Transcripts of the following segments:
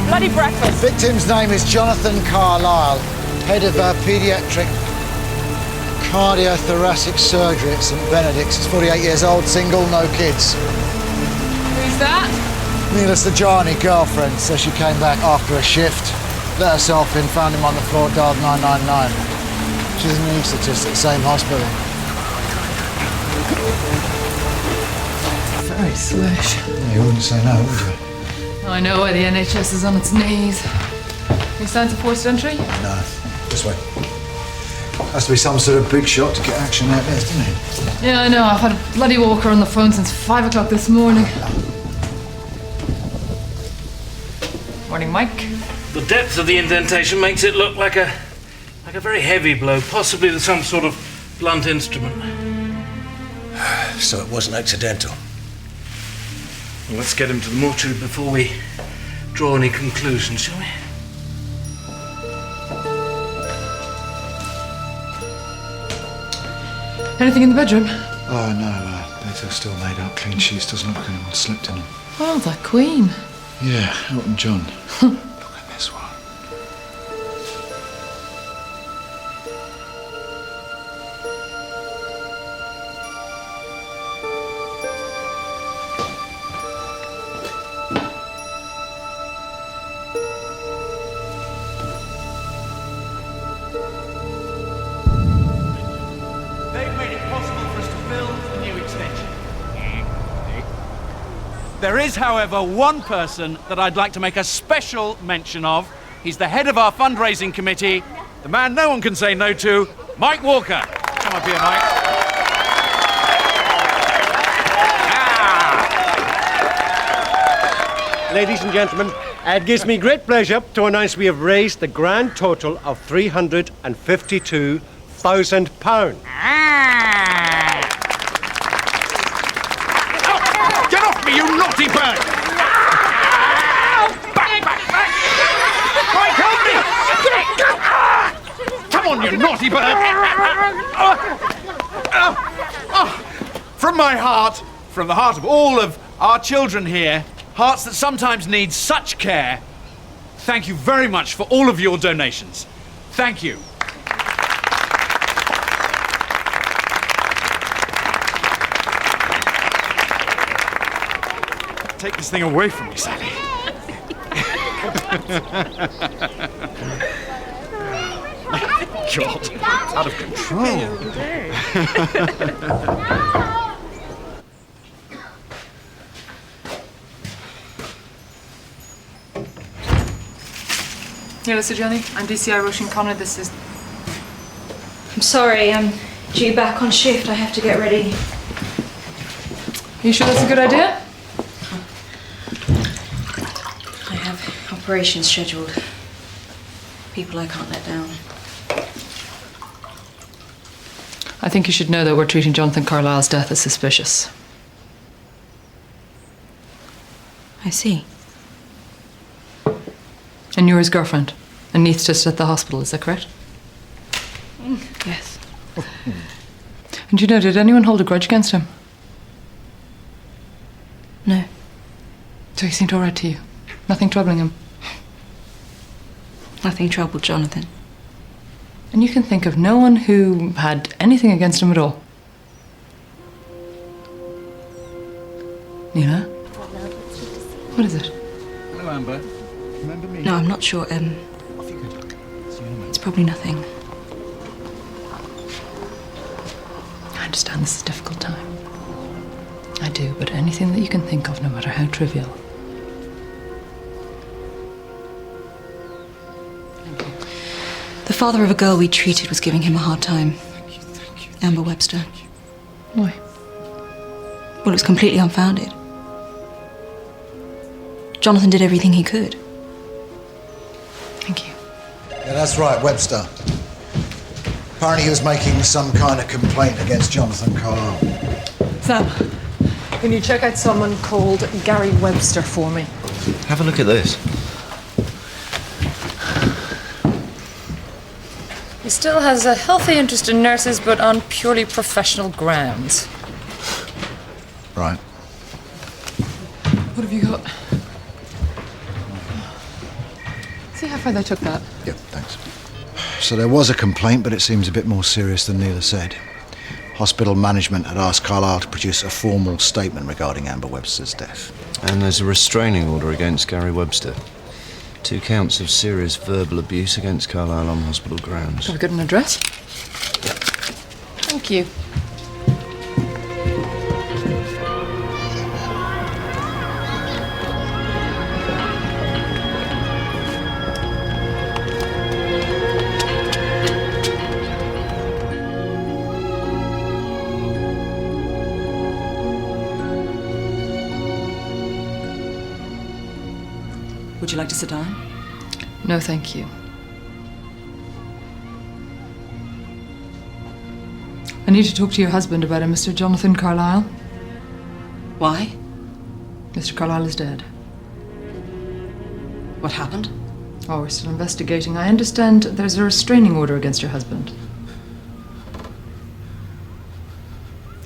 bloody breakfast. Victim's name is Jonathan Carlisle, head of paediatric cardiothoracic surgery at St Benedict's. He's 48 years old, single, no kids. Who's that? Neela Sajani, girlfriend, says she came back after a shift, let herself in, found him on the floor, dialed 999. She's an anaesthetist at the same hospital. Very swish. Yeah, you wouldn't say no, would you? I know why the NHS is on its knees. Any signs of forced entry? No. This way. Has to be some sort of big shot to get action out there, doesn't it? Yeah, I know. I've had a bloody walker on the phone since 5 o'clock this morning. Morning, Mike. The depth of the indentation makes it look like a very heavy blow, possibly with some sort of blunt instrument. So it wasn't accidental. Well, let's get him to the mortuary before we draw any conclusions, shall we? Anything in the bedroom? Oh, no. Beds are still made up. Clean sheets. Doesn't look like anyone slept in them. Oh, the Queen. Yeah, Elton John. Look at this one. They've made it possible for us to build a new extension. There is, however, one person that I'd like to make a special mention of. He's the head of our fundraising committee, the man no one can say no to, Mike Walker. Come up here, Mike. Ladies and gentlemen, it gives me great pleasure to announce we have raised the grand total of £352,000. Get off me, you naughty bird! Back! Mike, help me! Come on, you naughty bird! From my heart, from the heart of all of our children here, hearts that sometimes need such care, thank you very much for all of your donations. Thank you. Take this thing away from me, Sally. God, it's out of control. Neela Sajani, I'm DCI Roshan Connor. This is... I'm sorry, I'm due back on shift. I have to get ready. Are you sure that's a good idea? I have operations scheduled. People I can't let down. I think you should know that we're treating Jonathan Carlisle's death as suspicious. I see. And you're his girlfriend. Anaesthetist at the hospital, is that correct? Yes. And you know, did anyone hold a grudge against him? No. So he seemed all right to you? Nothing troubling him? Nothing troubled Jonathan. And you can think of no one who had anything against him at all? Neela? What is it? Hello, Amber. Remember me? No, I'm not sure. It's probably nothing. I understand this is a difficult time. I do, but anything that you can think of, no matter how trivial. Thank you. The father of a girl we treated was giving him a hard time. Amber Webster. Why? Well, it was completely unfounded. Jonathan did everything he could. Thank you. Yeah, that's right, Webster. Apparently he was making some kind of complaint against Jonathan Carlisle. Sam, can you check out someone called Gary Webster for me? Have a look at this. He still has a healthy interest in nurses, but on purely professional grounds. Right. What have you got? See how far they took that. Yep, thanks. So there was a complaint, but it seems a bit more serious than Neela said. Hospital management had asked Carlisle to produce a formal statement regarding Amber Webster's death. And there's a restraining order against Gary Webster. 2 counts of serious verbal abuse against Carlisle on hospital grounds. Have we got an address? Thank you. Would you like to sit down? No, thank you. I need to talk to your husband about him, Mr. Jonathan Carlisle. Why? Mr. Carlisle is dead. What happened? Oh, we're still investigating. I understand there's a restraining order against your husband.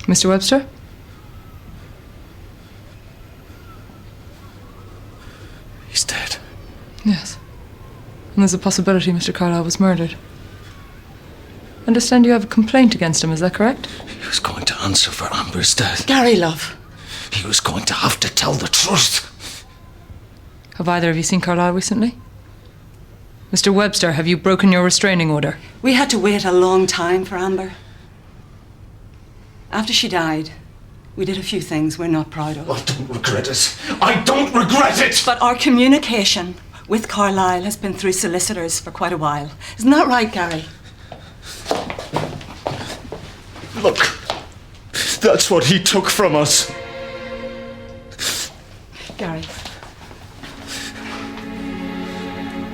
Mr. Webster? He's dead. Yes. And there's a possibility Mr. Carlisle was murdered. I understand you have a complaint against him, is that correct? He was going to answer for Amber's death. Gary, love. He was going to have to tell the truth. Have either of you seen Carlisle recently? Mr. Webster, have you broken your restraining order? We had to wait a long time for Amber. After she died, we did a few things we're not proud of. I don't regret it. I don't regret it! But our communication with Carlisle has been through solicitors for quite a while. Isn't that right, Gary? Look, that's what he took from us. Gary.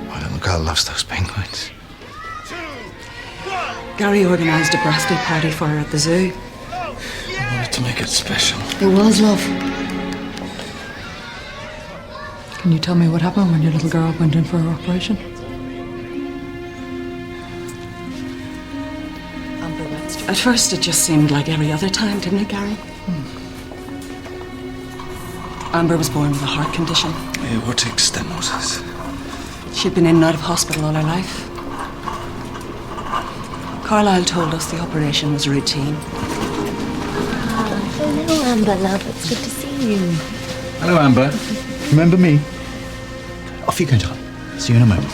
Why don't the girl loves those penguins? Gary organised a birthday party for her at the zoo. I wanted to make it special. It was, love. Can you tell me what happened when your little girl went in for her operation? At first, it just seemed like every other time, didn't it, Gary? Amber was born with a heart condition. Aortic stenosis. She'd been in and out of hospital all her life. Carlisle told us the operation was routine. Hello, Amber, love. It's good to see you. Hello, Amber. Remember me? Off you go, darling. See you in a moment.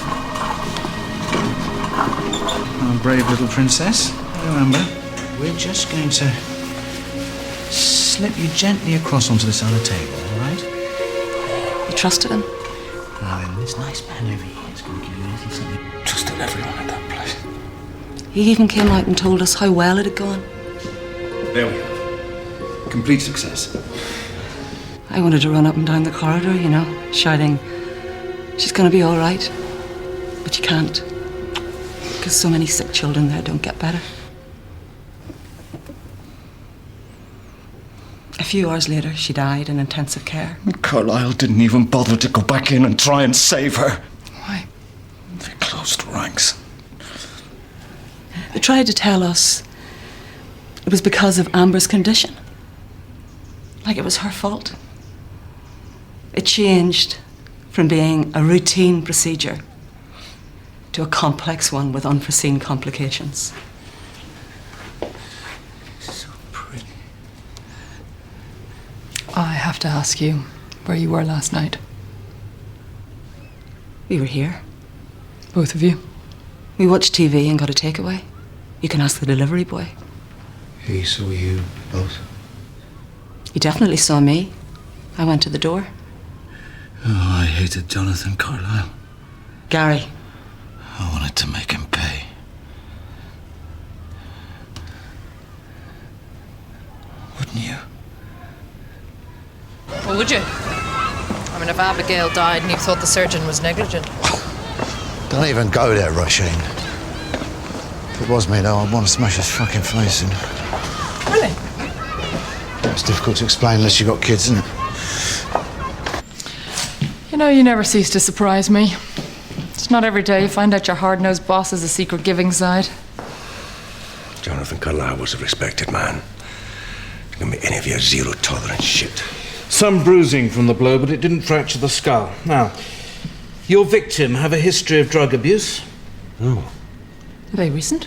Our brave little princess. Hello, Amber. We're just going to slip you gently across onto this other table, all right? You trusted him? Now then, this nice man over here is going to give you a little something. Trusted everyone at that place. He even came out and told us how well it had gone. There we are. Complete success. I wanted to run up and down the corridor, you know, shouting, "She's going to be all right." But you can't. Because so many sick children there don't get better. A few hours later, she died in intensive care. Carlisle didn't even bother to go back in and try and save her. Why? They closed ranks. They tried to tell us it was because of Amber's condition. Like it was her fault. It changed from being a routine procedure to a complex one with unforeseen complications. So pretty. I have to ask you where you were last night. We were here. Both of you. We watched TV and got a takeaway. You can ask the delivery boy. He saw you both. He definitely saw me. I went to the door. Oh, I hated Jonathan Carlisle. Gary. I wanted to make him pay. Wouldn't you? Well, would you? I mean, if Abigail died and you thought the surgeon was negligent. Don't even go there, Roisin. If it was me, though, I'd want to smash his fucking face in. Really? It's difficult to explain unless you've got kids, isn't it? You know, you never cease to surprise me. It's not every day you find out your hard-nosed boss has a secret giving side. Jonathan Carlisle was a respected man. There can be any of your zero-tolerance shit. Some bruising from the blow, but it didn't fracture the skull. Now, Your victim have a history of drug abuse? Oh. Are they recent?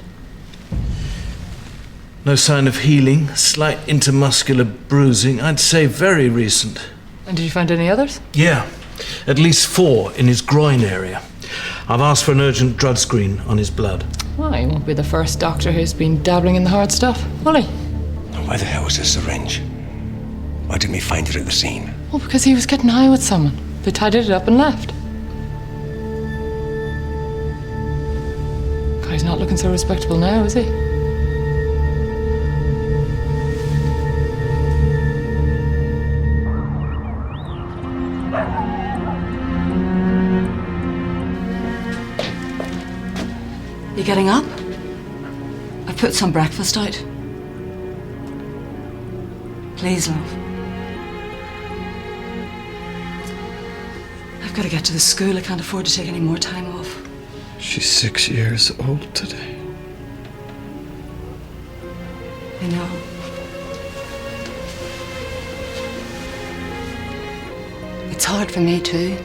No sign of healing, slight intermuscular bruising. I'd say very recent. And did you find any others? Yeah, at least 4 in his groin area. I've asked for an urgent drug screen on his blood. Well, he won't be the first doctor who's been dabbling in the hard stuff, will he? Why the hell was this syringe? Why didn't we find it at the scene? Well, because he was getting high with someone. They tidied it up and left. God, he's not looking so respectable now, is he? You getting up? I've put some breakfast out. Please, love. I've got to get to the school. I can't afford to take any more time off. She's 6 years old today. I know. It's hard for me, too.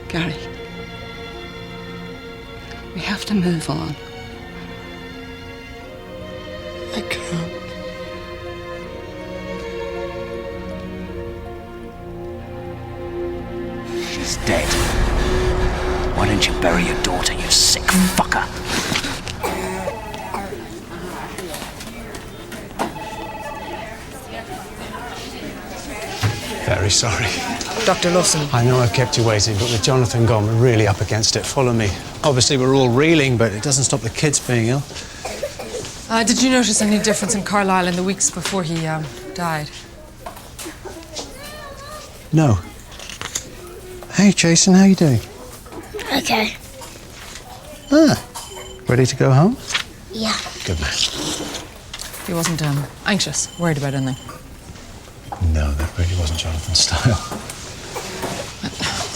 Gary, we have to move on. I can't. She's dead. Why didn't you bury your daughter, you sick fucker? Very sorry. Dr. Lawson. I know I've kept you waiting, but with Jonathan gone, we're really up against it. Follow me. Obviously, we're all reeling, but it doesn't stop the kids being ill. Did you notice any difference in Carlisle in the weeks before he died? No. Hey, Jason, how you doing? Okay. Ah, ready to go home? Yeah. Good man. He wasn't anxious, worried about anything. No, that really wasn't Jonathan's style.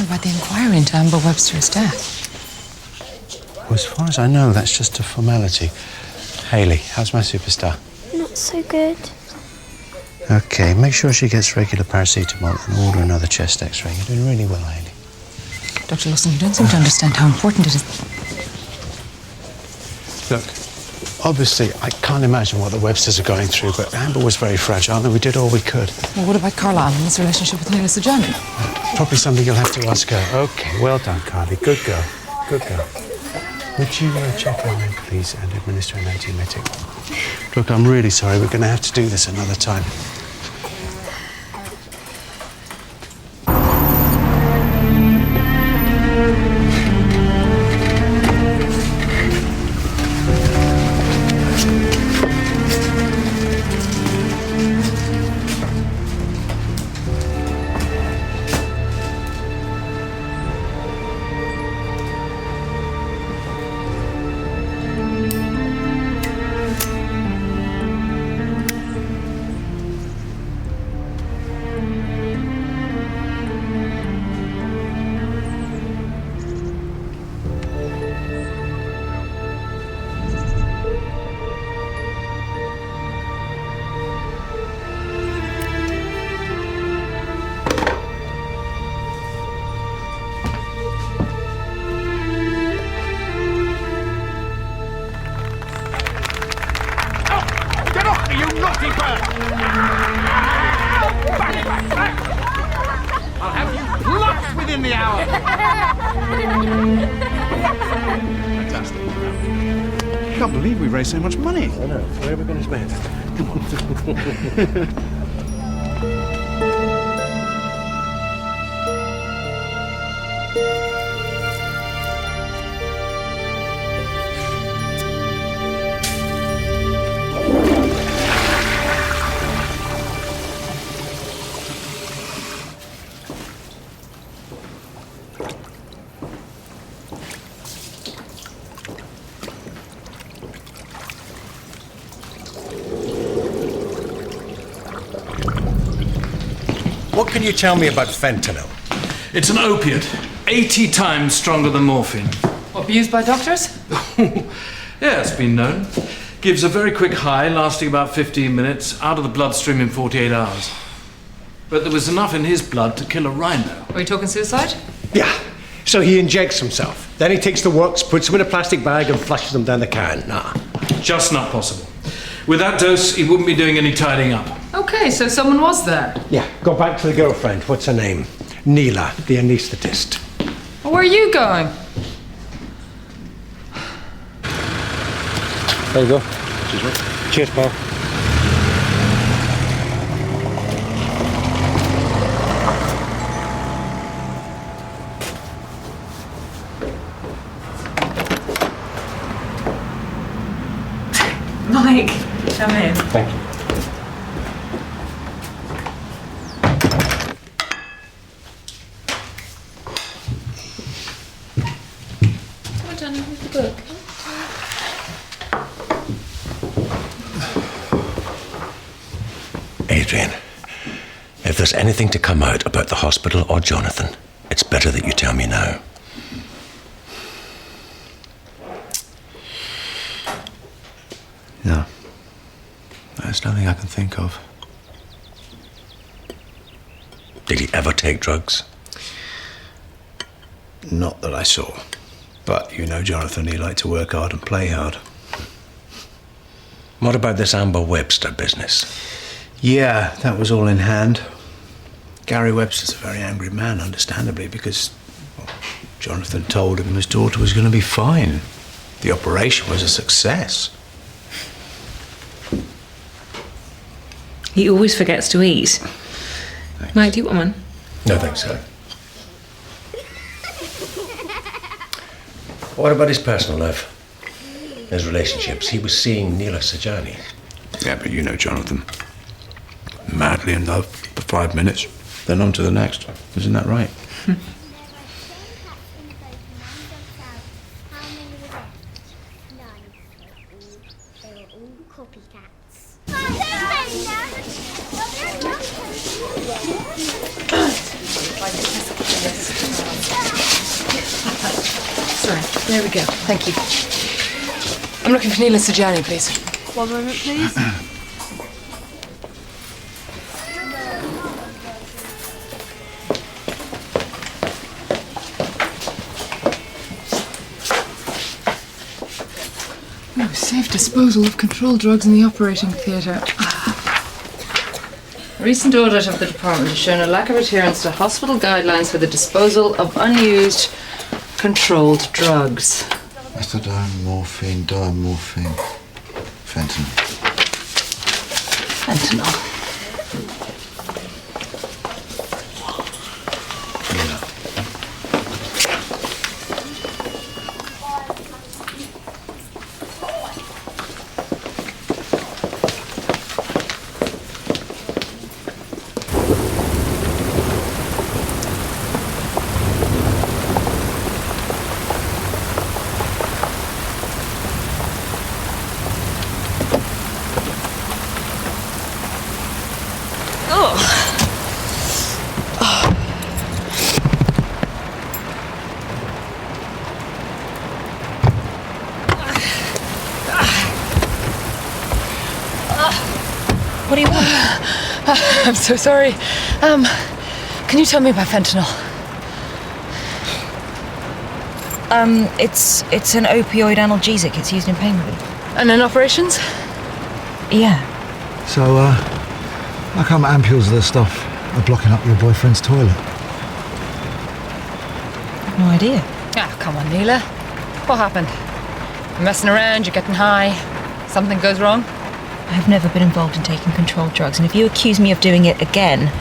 What about the inquiry into Amber Webster's death? Well, as far as I know, that's just a formality. Hayley, how's my superstar? Not so good. Okay, make sure she gets regular paracetamol and order another chest x-ray. You're doing really well, Hayley. Dr. Lawson, you don't seem to understand how important it is. Look, obviously, I can't imagine what the Websters are going through, but Amber was very fragile and we did all we could. Well, what about Carlisle and his relationship with Nina Sajani? Probably something you'll have to ask her. Okay, well done, Carly. Good girl. Good girl. Would you check her in, please, and administer an antiemetic? Look, I'm really sorry. We're going to have to do this another time. I'll have you blocked within the hour. Fantastic. I can't believe we raised so much money. I know. Where are we going to spend? What can you tell me about fentanyl? It's an opiate, 80 times stronger than morphine. Abused by doctors? Yeah, it's been known. Gives a very quick high, lasting about 15 minutes, out of the bloodstream in 48 hours. but there was enough in his blood to kill a rhino. Are you talking suicide? Yeah. So he injects himself. Then he takes the works, puts them in a plastic bag and flushes them down the can. Nah. Just not possible. With that dose, he wouldn't be doing any tidying up. Okay, so someone was there. Yeah, go back to the girlfriend. What's her name? Neela, the anaesthetist. Where are you going? There you go. Cheers, pal. Mike, come in. Thank you. Well done with the book. Adrian, if there's anything to come out about the hospital or Jonathan, it's better that you tell me now. No. There's nothing I can think of. Did he ever take drugs? Not that I saw. But you know Jonathan, he liked to work hard and play hard. What about this Amber Webster business? Yeah, that was all in hand. Gary Webster's a very angry man, understandably, because well, Jonathan told him his daughter was going to be fine. The operation was a success. He always forgets to eat. Thanks. Mike, do you want one? No, thanks, sir. What about his personal life? His relationships? He was seeing Neela Sajani. Yeah, but you know Jonathan. Madly in love for 5 minutes, then on to the next. Isn't that right? Sorry, there we go. Thank you. I'm looking for Neela Sajani, please. One moment, please. Oh, safe disposal of controlled drugs in the operating theatre. A recent audit of the department has shown a lack of adherence to hospital guidelines for the disposal of unused controlled drugs. Methadone, morphine, diamorphine, fentanyl. Fentanyl. What do you want? I'm so sorry. Can you tell me about fentanyl? It's an opioid analgesic. It's used in pain relief. And in operations? Yeah. So, how come ampules of this stuff are blocking up your boyfriend's toilet? I've no idea. Ah, come on, Neela. What happened? You're messing around, you're getting high. Something goes wrong? I've never been involved in taking controlled drugs, and if you accuse me of doing it again,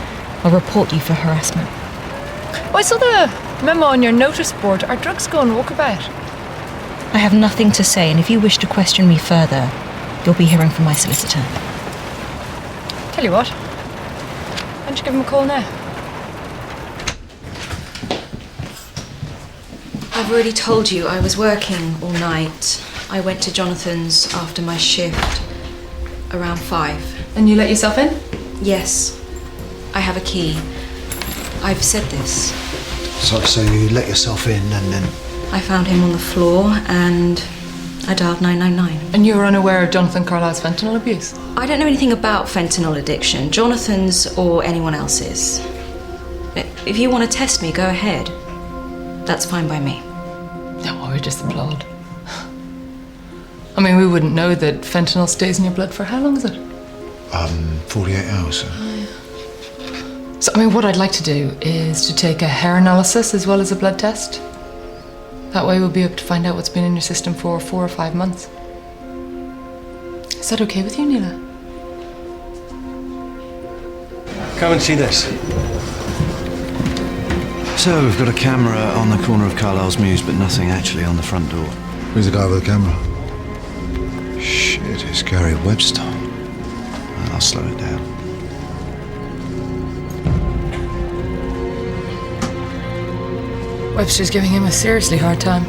I'll report you for harassment. Oh, I saw the memo on your notice board. Are drugs going walkabout? I have nothing to say, and if you wish to question me further, you'll be hearing from my solicitor. Tell you what, why don't you give him a call now? I've already told you I was working all night. I went to Jonathan's after my shift, around 5. And you let yourself in? Yes. I have a key. I've said this. So you let yourself in and then... I found him on the floor and I dialed 999. And you were unaware of Jonathan Carlyle's fentanyl abuse? I don't know anything about fentanyl addiction, Jonathan's or anyone else's. If you want to test me, go ahead. That's fine by me. No, I would just applaud. I mean, we wouldn't know that fentanyl stays in your blood for how long is it? 48 hours. So, I mean, what I'd like to do is to take a hair analysis as well as a blood test. That way we'll be able to find out what's been in your system for 4 or 5 months. Is that okay with you, Neela? Come and see this. So, we've got a camera on the corner of Carlyle's Mews, but nothing actually on the front door. Who's the guy with the camera? Shit, it's Gary Webster. I'll slow it down. Webster's giving him a seriously hard time.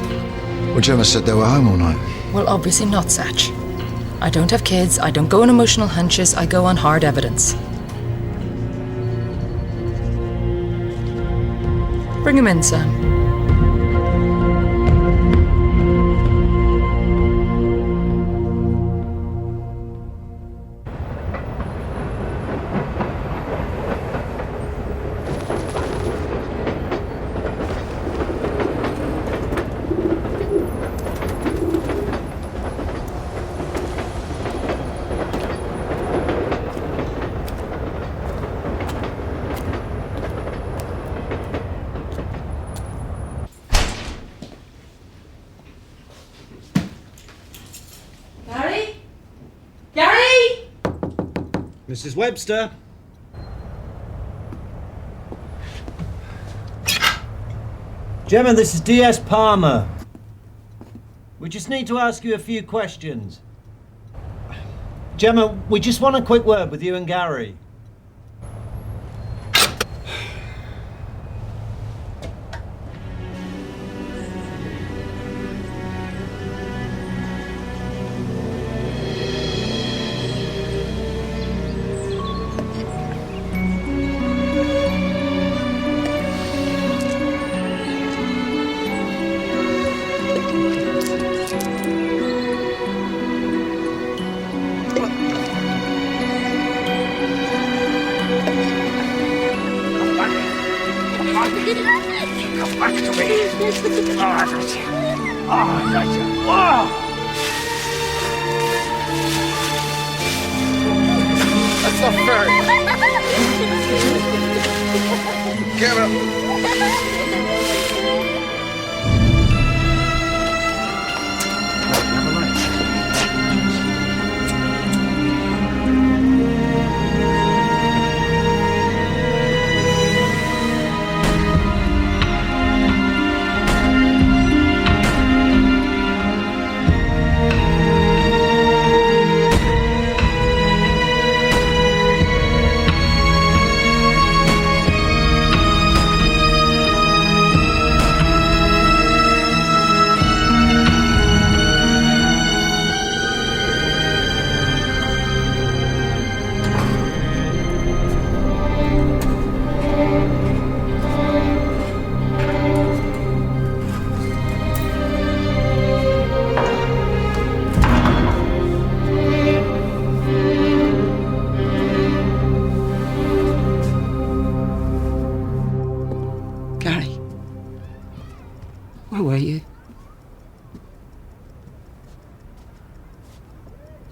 Well, Gemma said they were home all night. Well, obviously not, Satch. I don't have kids, I don't go on emotional hunches, I go on hard evidence. Bring him in, Sam. Mrs. Webster. Gemma, this is DS Palmer. We just need to ask you a few questions. Gemma, we just want a quick word with you and Gary. Come back to me. Oh, I got you. Oh, I got you. Oh! That's not fair. Get up. Where were you?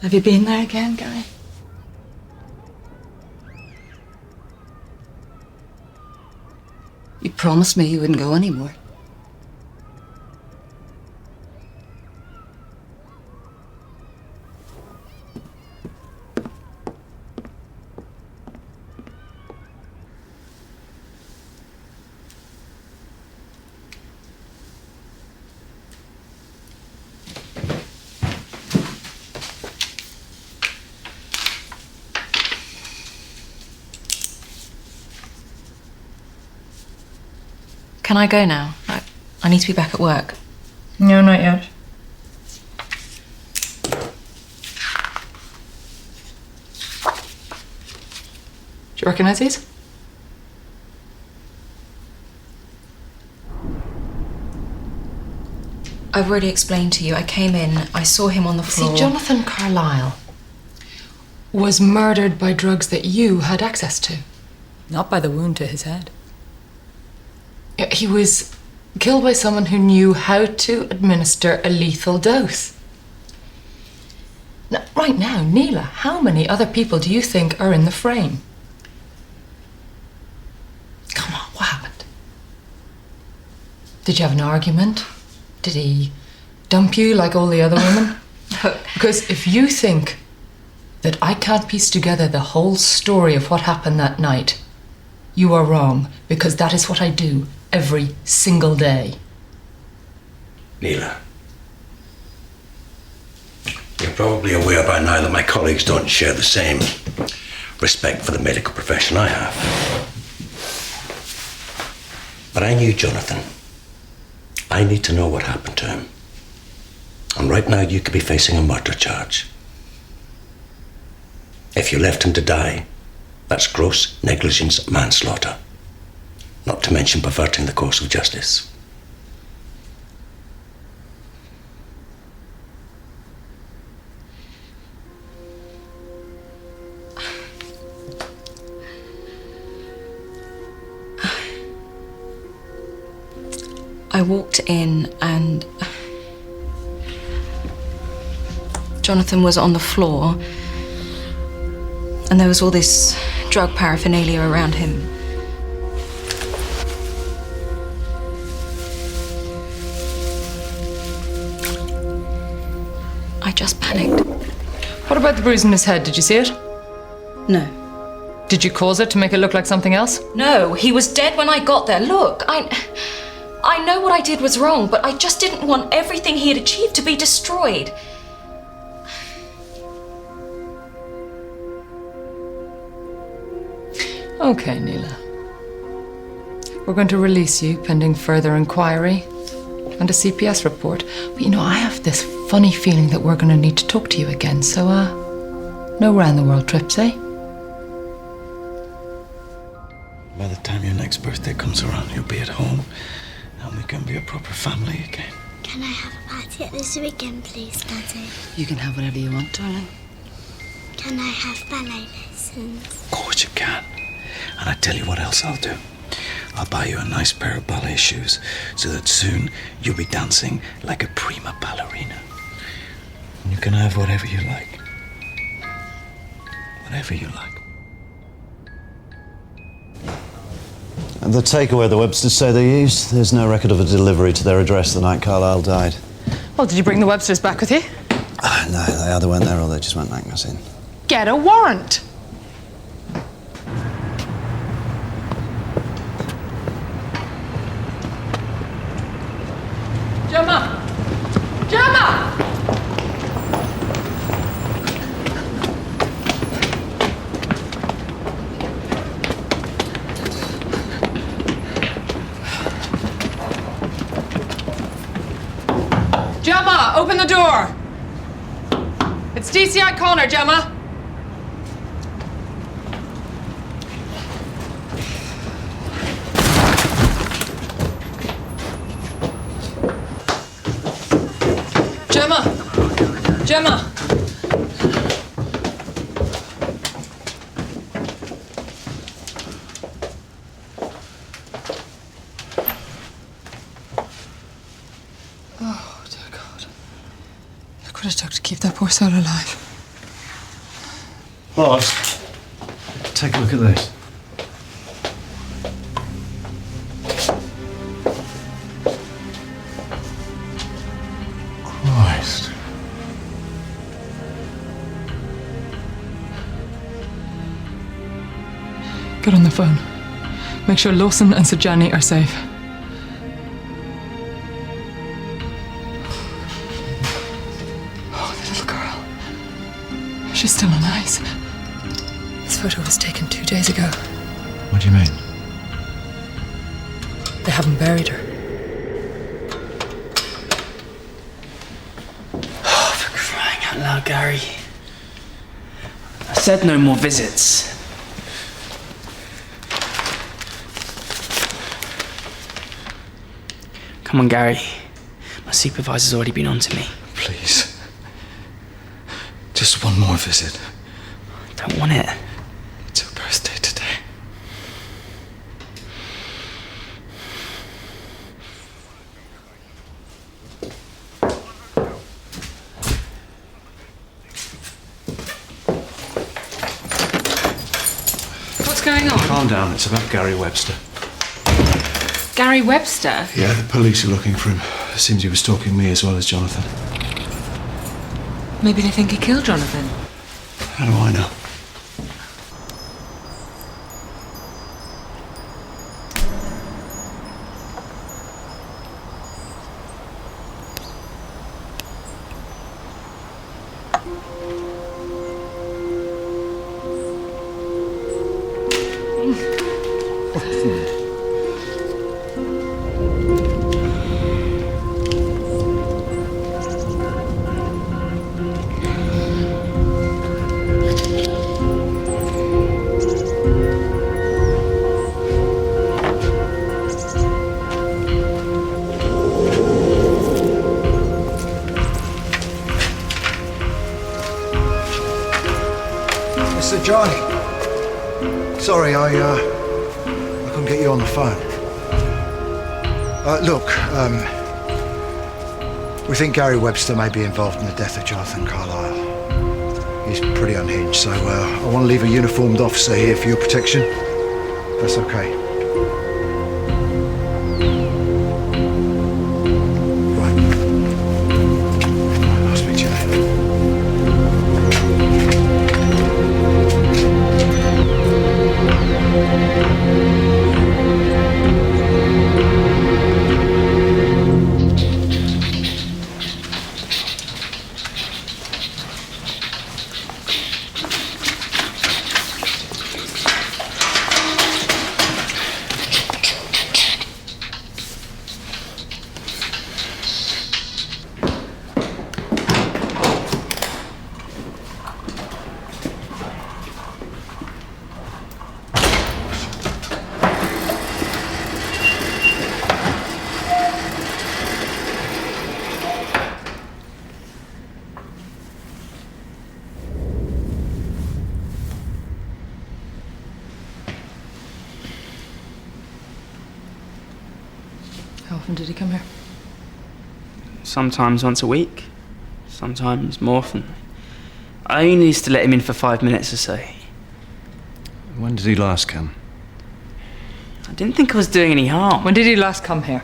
Have you been there again, Gary? You promised me you wouldn't go anymore. Can I go now? I need to be back at work. No, not yet. Do you recognize these? I've already explained to you. I came in, I saw him on the floor. See, Jonathan Carlyle was murdered by drugs that you had access to. Not by the wound to his head. He was killed by someone who knew how to administer a lethal dose. Now, right now, Neela, how many other people do you think are in the frame? Come on, what happened? Did you have an argument? Did he dump you like all the other women? Because if you think that I can't piece together the whole story of what happened that night, you are wrong, because that is what I do every single day. Neela, you're probably aware by now that my colleagues don't share the same respect for the medical profession I have. But I knew Jonathan. I need to know what happened to him. And right now you could be facing a murder charge. If you left him to die, that's gross negligence manslaughter. Not to mention perverting the course of justice. I walked in and Jonathan was on the floor and there was all this drug paraphernalia around him. I just panicked. What about the bruise in his head? Did you see it? No. Did you cause it to make it look like something else? No, he was dead when I got there. Look, I know what I did was wrong, but I just didn't want everything he had achieved to be destroyed. Okay, Neela. We're going to release you pending further inquiry and a CPS report. But you know, I have this funny feeling that we're going to need to talk to you again, so, no round-the-world trips, eh? By the time your next birthday comes around, you'll be at home, and we can be a proper family again. Can I have a party at this weekend, please, Daddy? You can have whatever you want, darling. Can I have ballet lessons? Of course you can. And I tell you what else I'll do. I'll buy you a nice pair of ballet shoes so that soon you'll be dancing like a prima ballerina. And you can have whatever you like. Whatever you like. And the takeaway the Websters say they used, there's no record of a delivery to their address the night Carlyle died. Well, did you bring the Websters back with you? No, they either weren't there or they just went letting us in. Get a warrant! Gemma! Gemma! Gemma, open the door! It's DCI Connor, Gemma! Gemma! Gemma! Oh, dear God. Look what it took to keep that poor soul alive. Boss, take a look at this. Christ. Get on the phone. Make sure Lawson and Sajani are safe. Oh, the little girl. She's still on ice. This photo was taken 2 days ago. What do you mean? They haven't buried her. Oh, for crying out loud, Gary. I said no more visits. Come on, Gary. My supervisor's already been on to me. Please. Just one more visit. I don't want it. It's her birthday today. What's going on? Calm down, it's about Gary Webster. Gary Webster? Yeah, the police are looking for him. Seems he was stalking me as well as Jonathan. Maybe they think he killed Jonathan. How do I know? Mr. Johnny. Sorry, I couldn't get you on the phone. Look, we think Gary Webster may be involved in the death of Jonathan Carlyle. He's pretty unhinged, so I want to leave a uniformed officer here for your protection. That's okay. Right. I'll speak to you later. How often did he come here? Sometimes once a week, sometimes more often. I only used to let him in for 5 minutes or so. When did he last come? I didn't think I was doing any harm. When did he last come here?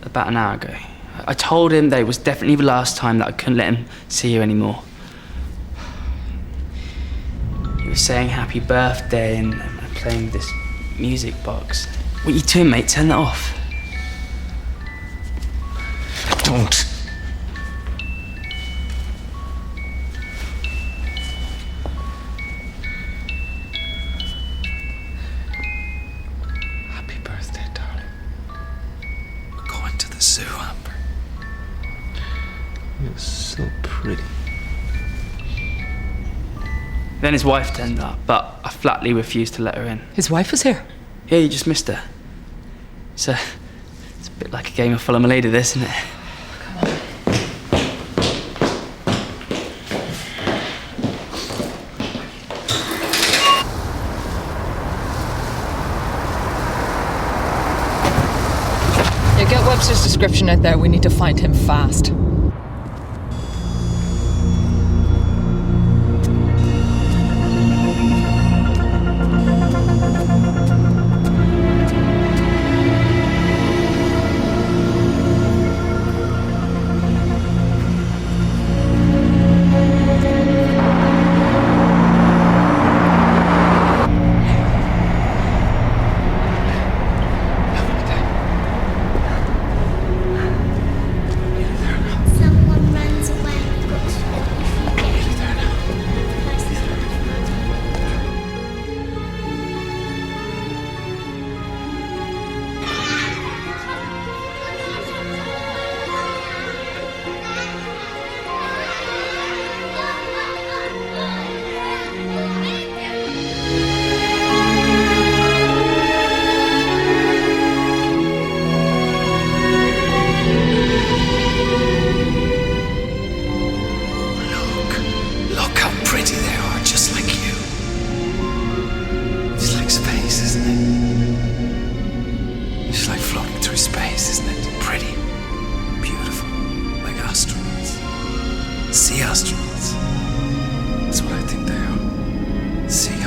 About an hour ago. I told him that it was definitely the last time, that I couldn't let him see you anymore. He was saying happy birthday and playing this music box. What are you doing, mate? Turn that off. Don't. Happy birthday, darling. We're going to the zoo, Amber. You're so pretty. Then his wife turned up, but I flatly refused to let her in. His wife was here? Yeah, you just missed her. It's a bit like a game of Follow My Lady, this, isn't it? Yeah, get Webster's description out there. We need to find him fast.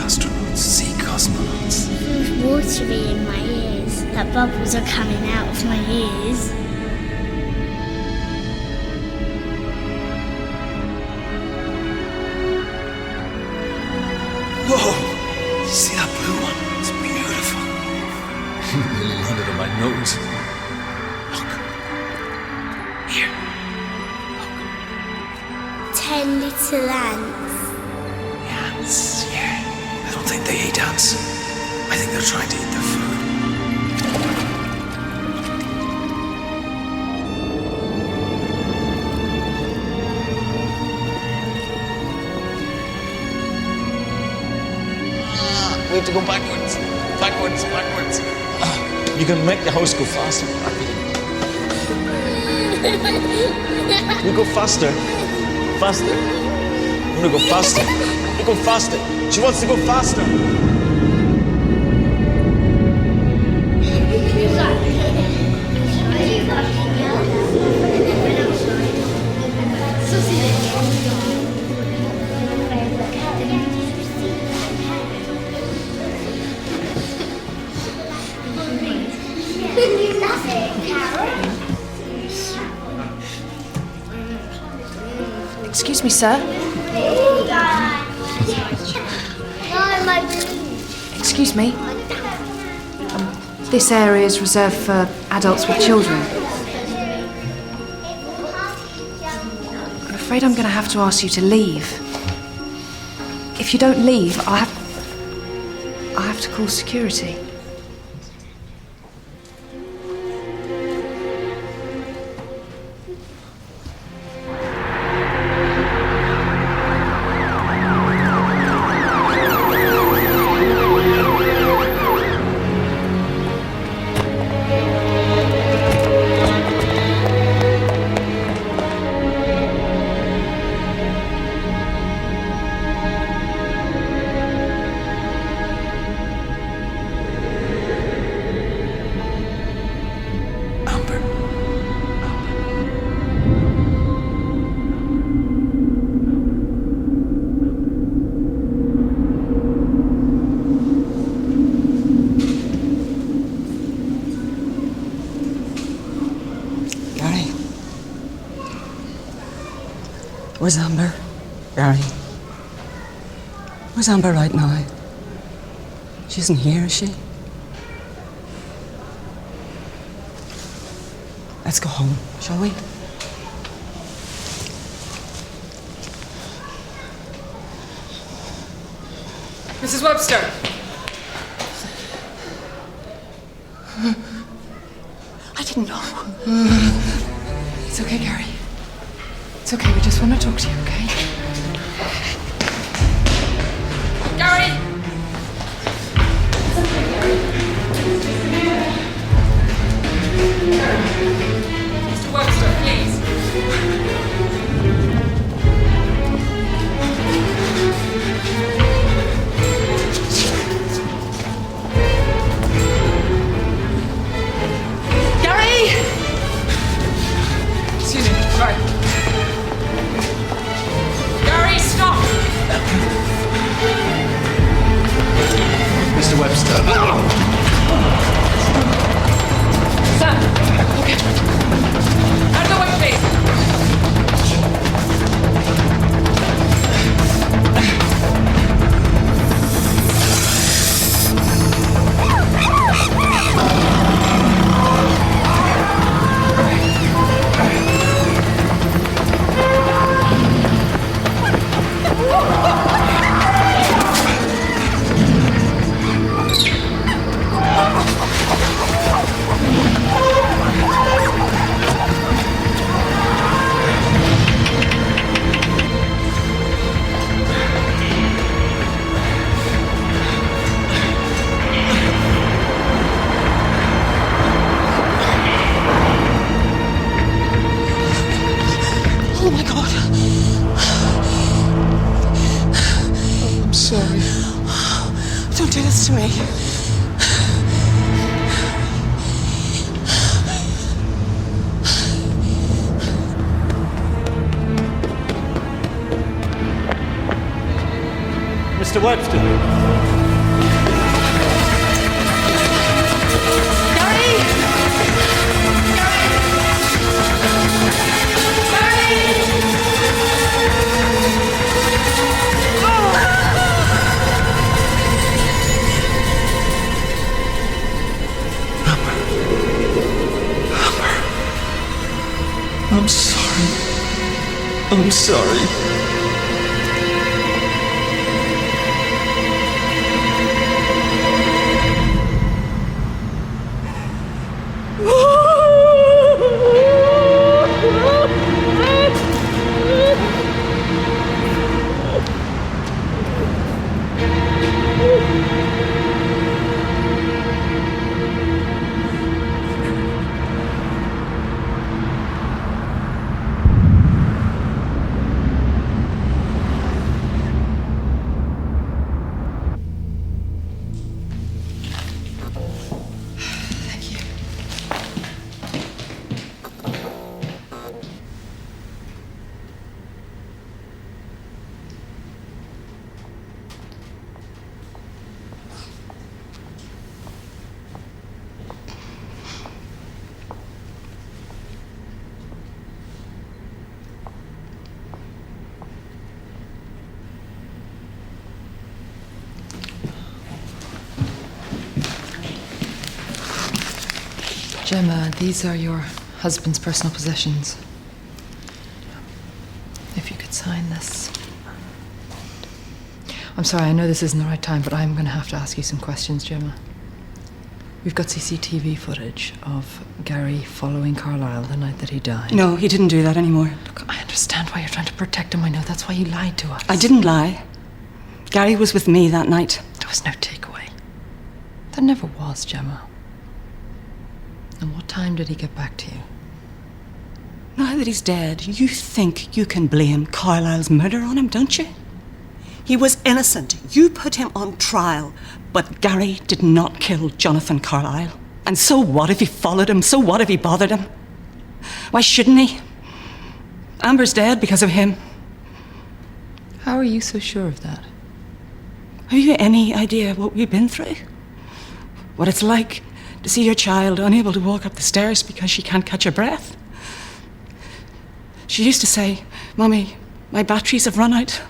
astronauts, sea cosmonauts. There's watery in my ears. That bubbles are coming out of my ears. Whoa! You see that blue one? It's beautiful. Nearly landed on my nose. Look. Here. 10 little ants. Ants, yeah. I don't think they eat ants. I think they're trying to eat their food. We have to go backwards. Backwards, backwards. You can make the house go faster. You go faster. Faster. I'm gonna go faster. You go faster. She wants to go faster. Excuse me, sir. Excuse me. This area is reserved for adults with children. I'm afraid I'm going to have to ask you to leave. If you don't leave, I'll have to call security. Where's Amber? Gary? Where's Amber right now? She isn't here, is she? Let's go home, shall we? Mrs. Webster! I didn't know. It's okay, Gary. It's okay, we just want to talk to you, okay? Gary! It's okay, Gary. Mr. Webster, please. Gary! Excuse me, right. Gary, stop! Mr. Webster. Sam! Okay. Out of the way, please! Oh my God. I'm sorry. Don't do this to me. Mr. Webster. I'm sorry. I'm sorry. Gemma, these are your husband's personal possessions. If you could sign this. I'm sorry, I know this isn't the right time, but I'm going to have to ask you some questions, Gemma. We've got CCTV footage of Gary following Carlisle the night that he died. No, he didn't do that anymore. Look, I understand why you're trying to protect him. I know that's why you lied to us. I didn't lie. Gary was with me that night. There was no takeaway. There never was, Gemma. And what time did he get back to you? Now that he's dead, you think you can blame Carlisle's murder on him, don't you? He was innocent. You put him on trial. But Gary did not kill Jonathan Carlisle. And so what if he followed him? So what if he bothered him? Why shouldn't he? Amber's dead because of him. How are you so sure of that? Have you any idea what we've been through? What it's like to see your child unable to walk up the stairs because she can't catch her breath? She used to say, "Mummy, my batteries have run out."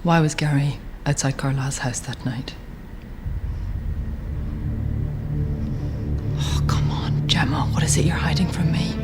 Why was Gary outside Carlisle's house that night? Oh, come on, Gemma. What is it you're hiding from me?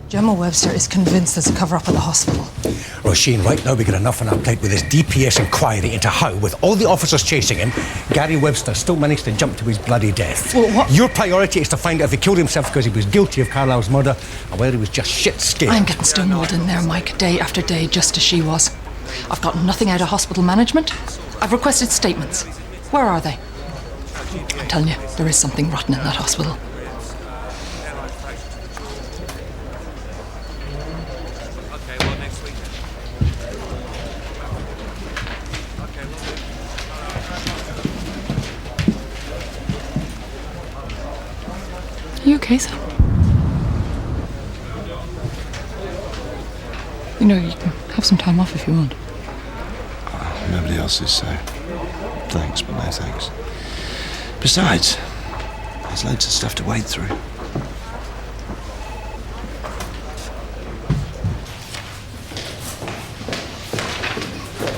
Gemma Webster is convinced there's a cover-up at the hospital. Roisin, right now we got enough on our plate with this DPS inquiry into how, with all the officers chasing him, Gary Webster still managed to jump to his bloody death. Well, what? Your priority is to find out if he killed himself because he was guilty of Carlisle's murder, or whether he was just shit-scared. I'm getting stonewalled in there, Mike, day after day, just as she was. I've got nothing out of hospital management. I've requested statements. Where are they? I'm telling you, there is something rotten in that hospital. You okay, son? You know, you can have some time off if you want. Nobody else is, so thanks, but no thanks. Besides, there's loads of stuff to wade through.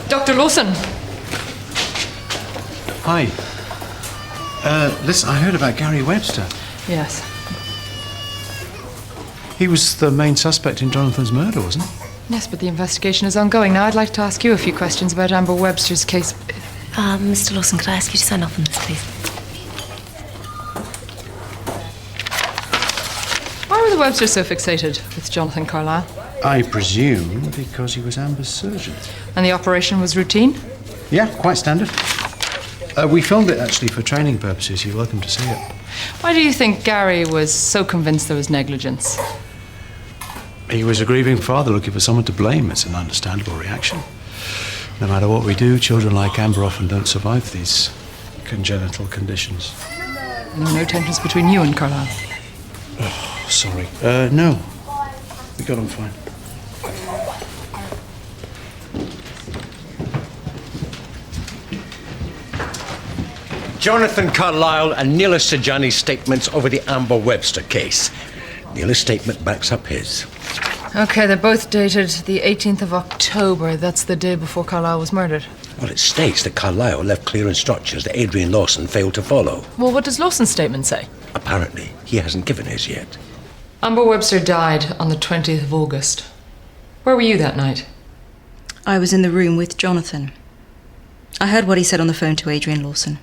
Dr. Lawson! Hi. Listen, I heard about Gary Webster. Yes. He was the main suspect in Jonathan's murder, wasn't he? Yes, but the investigation is ongoing. Now, I'd like to ask you a few questions about Amber Webster's case. Mr. Lawson, could I ask you to sign off on this, please? Webster so fixated with Jonathan Carlyle? I presume because he was Amber's surgeon. And the operation was routine? Yeah, quite standard. We filmed it actually for training purposes. You're welcome to see it. Why do you think Gary was so convinced there was negligence? He was a grieving father looking for someone to blame. It's an understandable reaction. No matter what we do, children like Amber often don't survive these congenital conditions. And there were no tensions between you and Carlyle? Oh, sorry. No. We got on fine. Jonathan Carlyle and Neela Sajani's statements over the Amber Webster case. Neela's statement backs up his. Okay, they're both dated the 18th of October. That's the day before Carlyle was murdered. Well, it states that Carlyle left clear instructions that Adrian Lawson failed to follow. Well, what does Lawson's statement say? Apparently, he hasn't given his yet. Amber Webster died on the 20th of August. Where were you that night? I was in the room with Jonathan. I heard what he said on the phone to Adrian Lawson.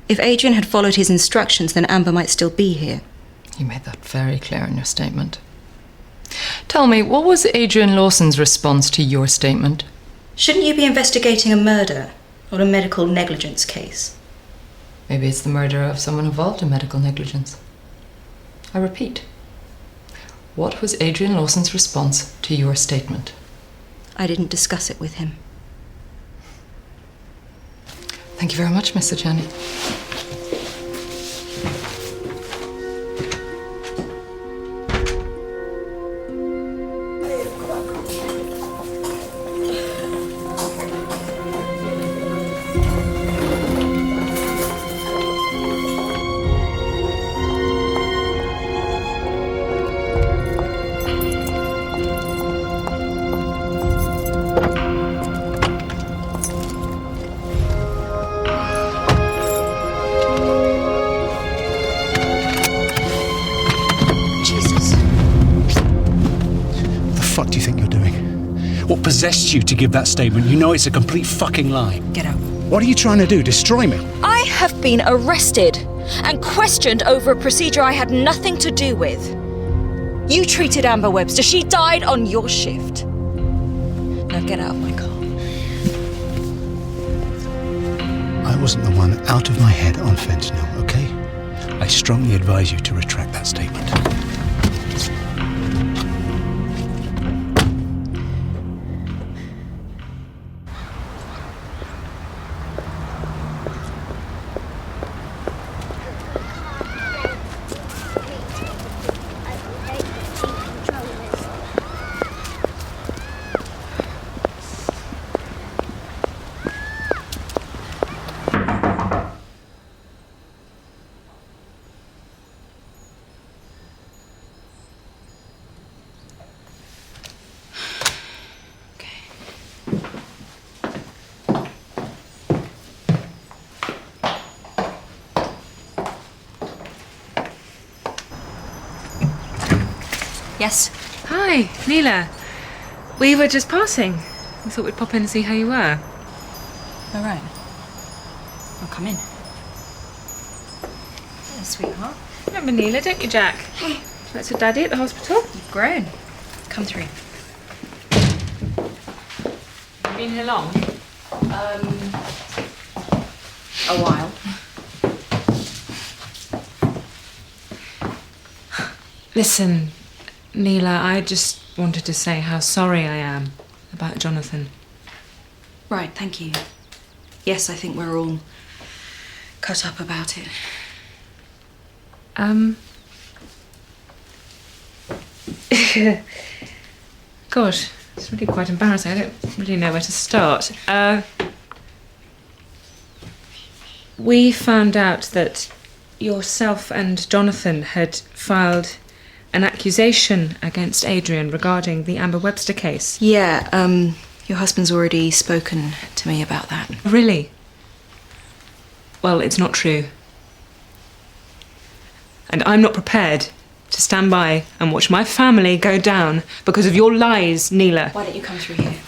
If Adrian had followed his instructions, then Amber might still be here. You made that very clear in your statement. Tell me, what was Adrian Lawson's response to your statement? Shouldn't you be investigating a murder or a medical negligence case? Maybe it's the murder of someone involved in medical negligence. I repeat, what was Adrian Lawson's response to your statement? I didn't discuss it with him. Thank you very much, Miss Sajani. What do you think you're doing? What possessed you to give that statement? You know it's a complete fucking lie. Get out. What are you trying to do? Destroy me? I have been arrested and questioned over a procedure I had nothing to do with. You treated Amber Webster. She died on your shift. Now get out of my car. I wasn't the one out of my head on fentanyl, okay? I strongly advise you to retract that statement. Yes? Hi, Neela. We were just passing. We thought we'd pop in and see how you were. All right. I'll come in. Yeah, sweetheart. Remember Neela, don't you, Jack? Hey. That's with Daddy at the hospital. You've grown. Come through. You been here long? A while. Listen, Neela, I just wanted to say how sorry I am about Jonathan. Right, thank you. Yes, I think we're all cut up about it. Gosh, it's really quite embarrassing. I don't really know where to start. We found out that yourself and Jonathan had filed an accusation against Adrian regarding the Amber Webster case. Yeah, your husband's already spoken to me about that. Really? Well, it's not true. And I'm not prepared to stand by and watch my family go down because of your lies, Neela. Why don't you come through here?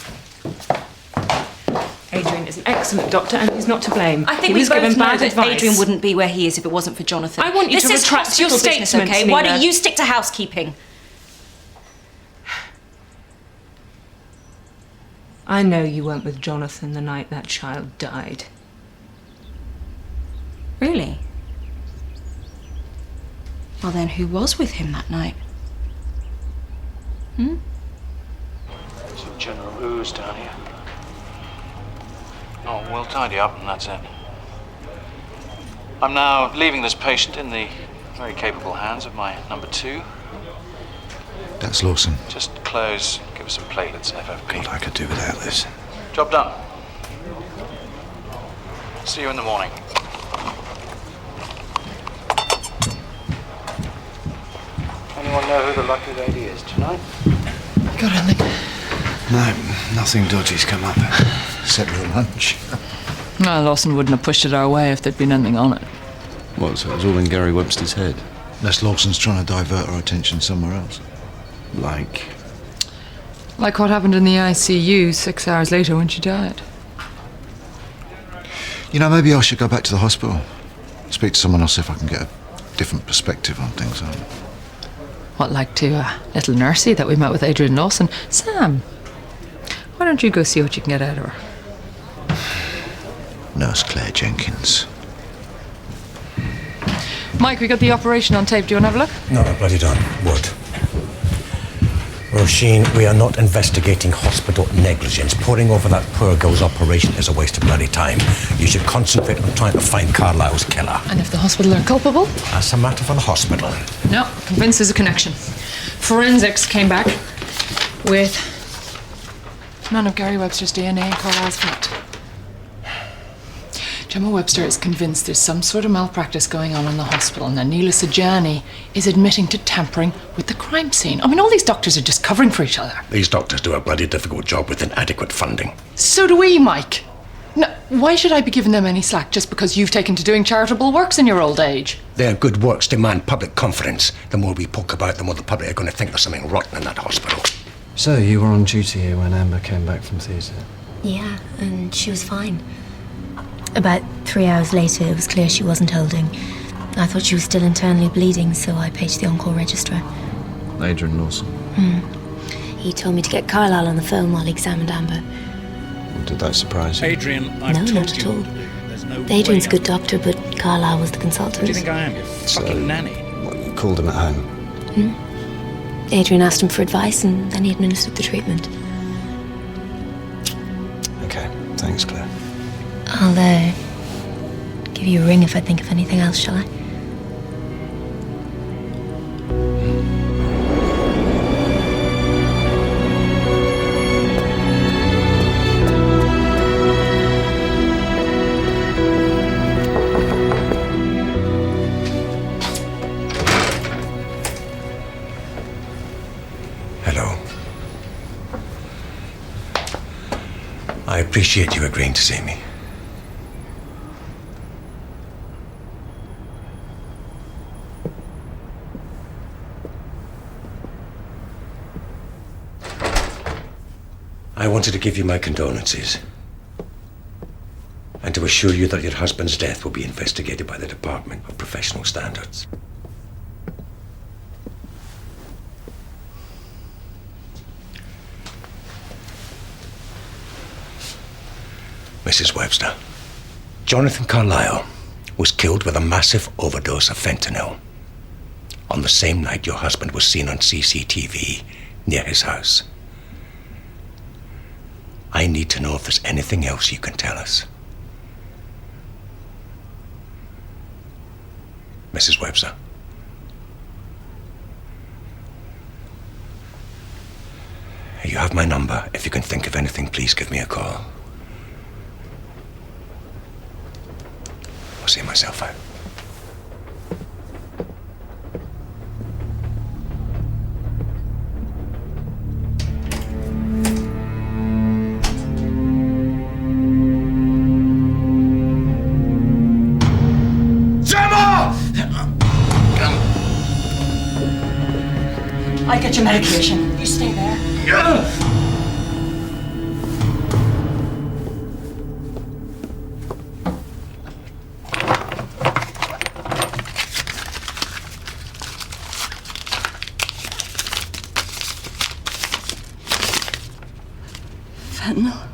Adrian, is an excellent doctor and he's not to blame. I think he we was both given know bad that advice. Adrian wouldn't be where he is if it wasn't for Jonathan. I want you to retract your business, statements, okay? Why Nina. don't you stick to housekeeping? I know you weren't with Jonathan the night that child died. Really? Well then, who was with him that night? Hmm? There's a general ooze down here. Oh, we'll tidy up and that's it. I'm now leaving this patient in the very capable hands of my number 2. That's Lawson. Just close, give us some platelets and FFP. God, I could do without this. Job done. See you in the morning. Anyone know who the lucky lady is tonight? Got anything? No, nothing dodgy's come up. Except the lunch. No, Lawson wouldn't have pushed it our way if there'd been anything on it. What, so it was all in Gary Webster's head? Unless Lawson's trying to divert our attention somewhere else. Like what happened in the ICU 6 hours later when she died. You know, maybe I should go back to the hospital. Speak to someone else if I can get a different perspective on things. What, like to little Nursey that we met with Adrian Lawson? Sam, why don't you go see what you can get out of her? Nurse Claire Jenkins. Mike, we got the operation on tape. Do you want to have a look? No, bloody done. Would. Roisin, we are not investigating hospital negligence. Poring over that poor girl's operation is a waste of bloody time. You should concentrate on trying to find Carlisle's killer. And if the hospital are culpable? That's a matter for the hospital. No, convinced there's a connection. Forensics came back with none of Gary Webster's DNA in Carlisle's flat. Gemma Webster is convinced there's some sort of malpractice going on in the hospital, and then Neela Sajani is admitting to tampering with the crime scene. I mean, all these doctors are just covering for each other. These doctors do a bloody difficult job with inadequate funding. So do we, Mike. Now, why should I be giving them any slack just because you've taken to doing charitable works in your old age? Their good works demand public confidence. The more we poke about, the more the public are going to think there's something rotten in that hospital. So, you were on duty here when Amber came back from theatre? Yeah, and she was fine. About 3 hours later, it was clear she wasn't holding. I thought she was still internally bleeding, so I paged the on-call registrar. Adrian Lawson. He told me to get Carlisle on the phone while he examined Amber. Did that surprise you? Adrian, No, not at all. Adrian's a good doctor, but Carlisle was the consultant. What do you think I am, your fucking nanny? What, you called him at home? Adrian asked him for advice, and then he administered the treatment. Okay, thanks, Claire. I'll, give you a ring if I think of anything else, shall I? Hello. I appreciate you agreeing to see me. I wanted to give you my condolences and to assure you that your husband's death will be investigated by the Department of Professional Standards. Mrs. Webster, Jonathan Carlisle was killed with a massive overdose of fentanyl on the same night your husband was seen on CCTV near his house. I need to know if there's anything else you can tell us. Mrs. Webster. You have my number. If you can think of anything, please give me a call. I'll see myself out. I get your medication. You stay there. Fentanyl?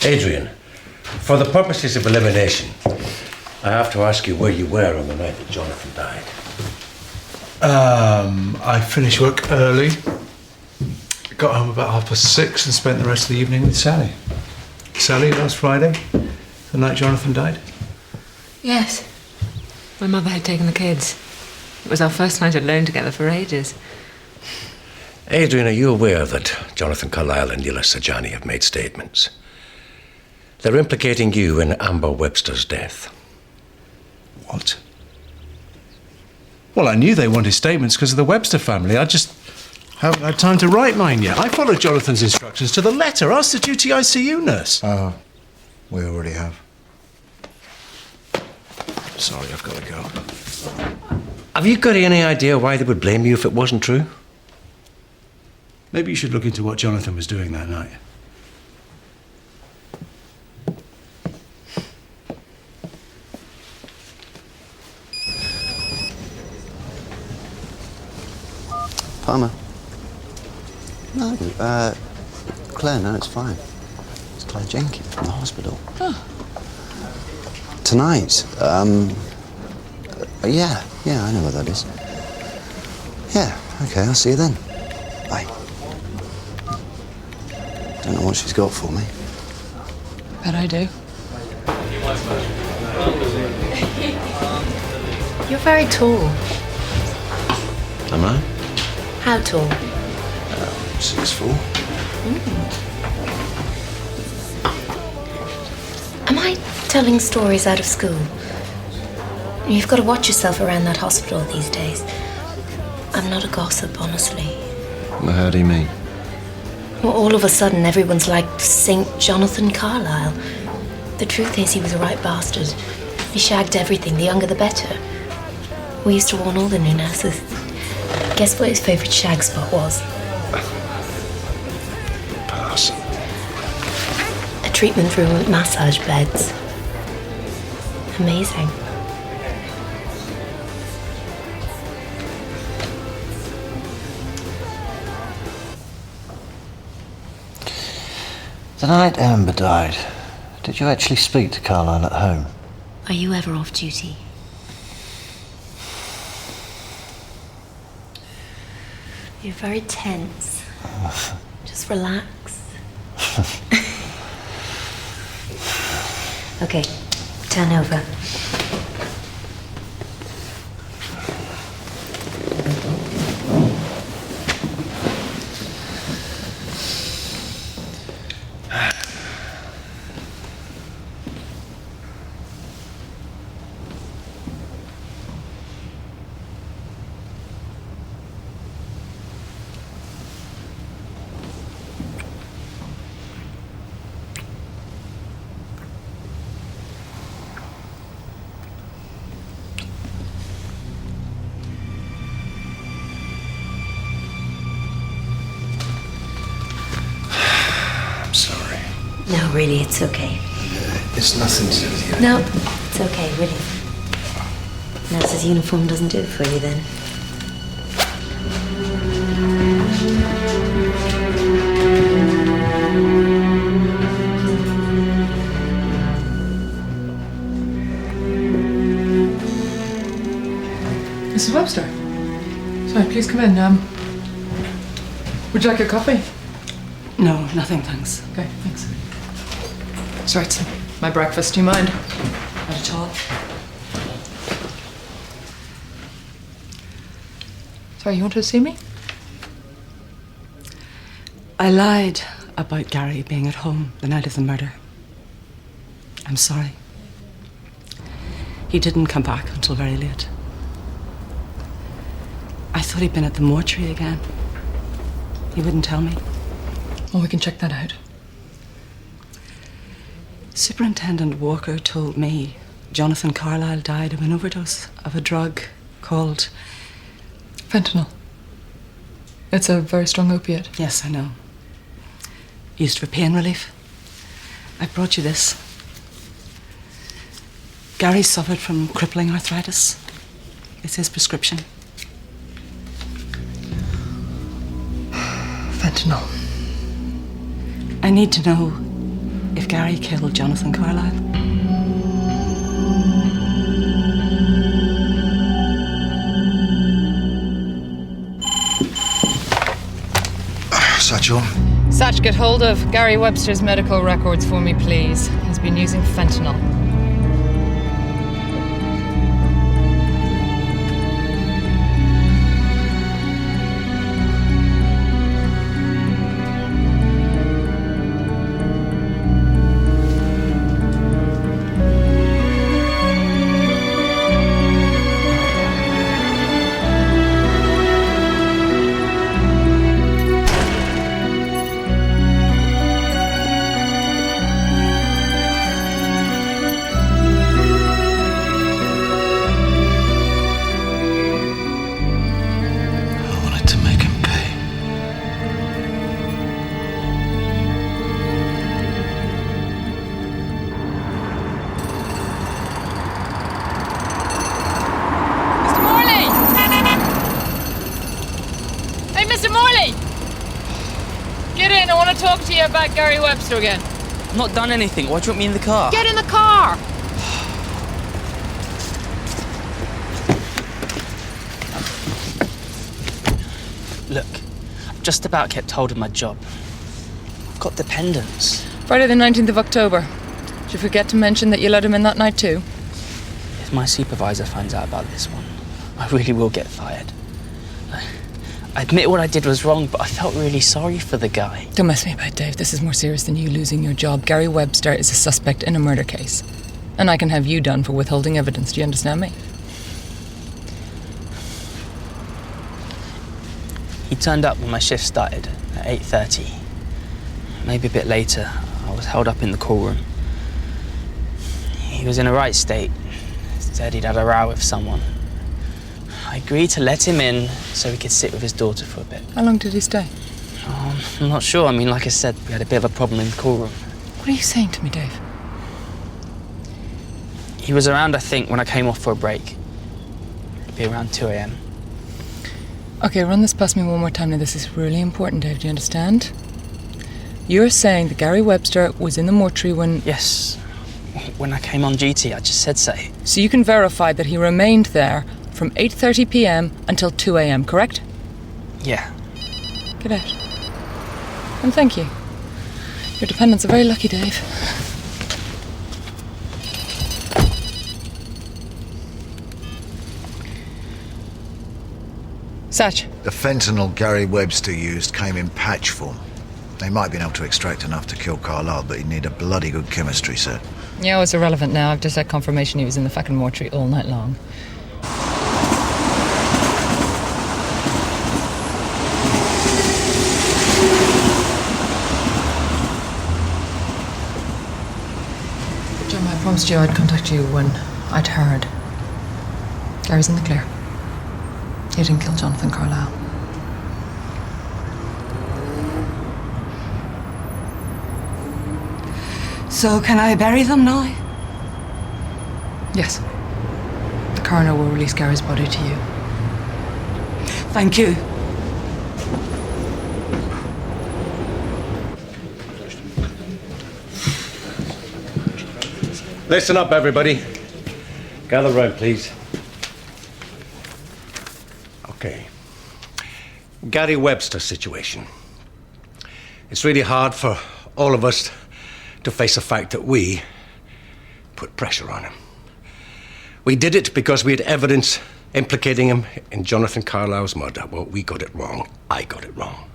Adrian, for the purposes of elimination, I have to ask you where you were on the night that Jonathan died. I finished work early, got home about 6:30 and spent the rest of the evening with Sally. Sally, last Friday, the night Jonathan died? Yes. My mother had taken the kids. It was our first night alone together for ages. Adrian, are you aware that Jonathan Carlyle and Nila Sajani have made statements? They're implicating you in Amber Webster's death. What? Well, I knew they wanted statements because of the Webster family. I just haven't had time to write mine yet. I followed Jonathan's instructions to the letter. Ask the duty ICU nurse. Oh, we already have. Sorry, I've got to go. Have you got any idea why they would blame you if it wasn't true? Maybe you should look into what Jonathan was doing that night. Palmer. No, Claire, no, it's fine. It's Claire Jenkins from the hospital. Oh. Tonight, yeah, I know where that is. Yeah, okay, I'll see you then. Bye. Don't know what she's got for me. Bet I do. You're very tall. Am I? How tall? 6'4". Am I telling stories out of school? You've got to watch yourself around that hospital these days. I'm not a gossip, honestly. Well, how do you mean? Well, all of a sudden, everyone's like Saint Jonathan Carlyle. The truth is, he was a right bastard. He shagged everything, the younger the better. We used to warn all the new nurses. Guess what his favourite shag spot was? Pass. A treatment room with massage beds. Amazing. The night Amber died, did you actually speak to Carlyle at home? Are you ever off duty? You're very tense. Just relax. Okay, turn over. No, really, it's okay. It's nothing to do with you. No, it's okay, really. Nurse's uniform doesn't do it for you then. Mrs. Webster. Sorry, please come in. Would you like a coffee? No, nothing, thanks. Okay, thanks. Sorry, it's my breakfast. Do you mind? Not at all. Sorry, you wanted to see me? I lied about Gary being at home the night of the murder. I'm sorry. He didn't come back until very late. I thought he'd been at the mortuary again. He wouldn't tell me. Well, we can check that out. Superintendent Walker told me Jonathan Carlyle died of an overdose of a drug called... Fentanyl. It's a very strong opiate. Yes, I know. Used for pain relief. I brought you this. Gary suffered from crippling arthritis. It's his prescription. Fentanyl. I need to know if Gary killed Jonathan Carlyle. Satchel. Satch, get hold of Gary Webster's medical records for me, please. He's been using fentanyl. Talk to you about Gary Webster again. I've not done anything. Why do you want me in the car? Get in the car! Look, I've just about kept hold of my job. I've got dependents. Friday the 19th of October. Did you forget to mention that you let him in that night too? If my supervisor finds out about this one, I really will get fired. I admit what I did was wrong, but I felt really sorry for the guy. Don't mess me about, Dave. This is more serious than you losing your job. Gary Webster is a suspect in a murder case. And I can have you done for withholding evidence. Do you understand me? He turned up when my shift started at 8:30. Maybe a bit later. I was held up in the call room. He was in a right state. Said he'd had a row with someone. I agreed to let him in so he could sit with his daughter for a bit. How long did he stay? Oh, I'm not sure. I mean, like I said, we had a bit of a problem in the call room. What are you saying to me, Dave? He was around, I think, when I came off for a break. It'd be around 2 a.m. Okay, run this past me one more time now. This is really important, Dave. Do you understand? You're saying that Gary Webster was in the mortuary when... Yes. When I came on duty, I just said so. So you can verify that he remained there from 8:30 p.m. until 2 a.m., correct? Yeah. Get out. And thank you. Your dependents are very lucky, Dave. Satch. The fentanyl Gary Webster used came in patch form. They might have been able to extract enough to kill Carlyle, but he'd need a bloody good chemistry set. Yeah, it's irrelevant now. I've just had confirmation he was in the fucking mortuary all night long. John, I promised you I'd contact you when I'd heard. Gary's in the clear. He didn't kill Jonathan Carlyle. So can I bury them now? Yes. The coroner will release Gary's body to you. Thank you. Listen up, everybody. Gather round, please. Okay. Gary Webster's situation. It's really hard for all of us to face the fact that we put pressure on him. We did it because we had evidence implicating him in Jonathan Carlyle's murder. Well, we got it wrong. I got it wrong.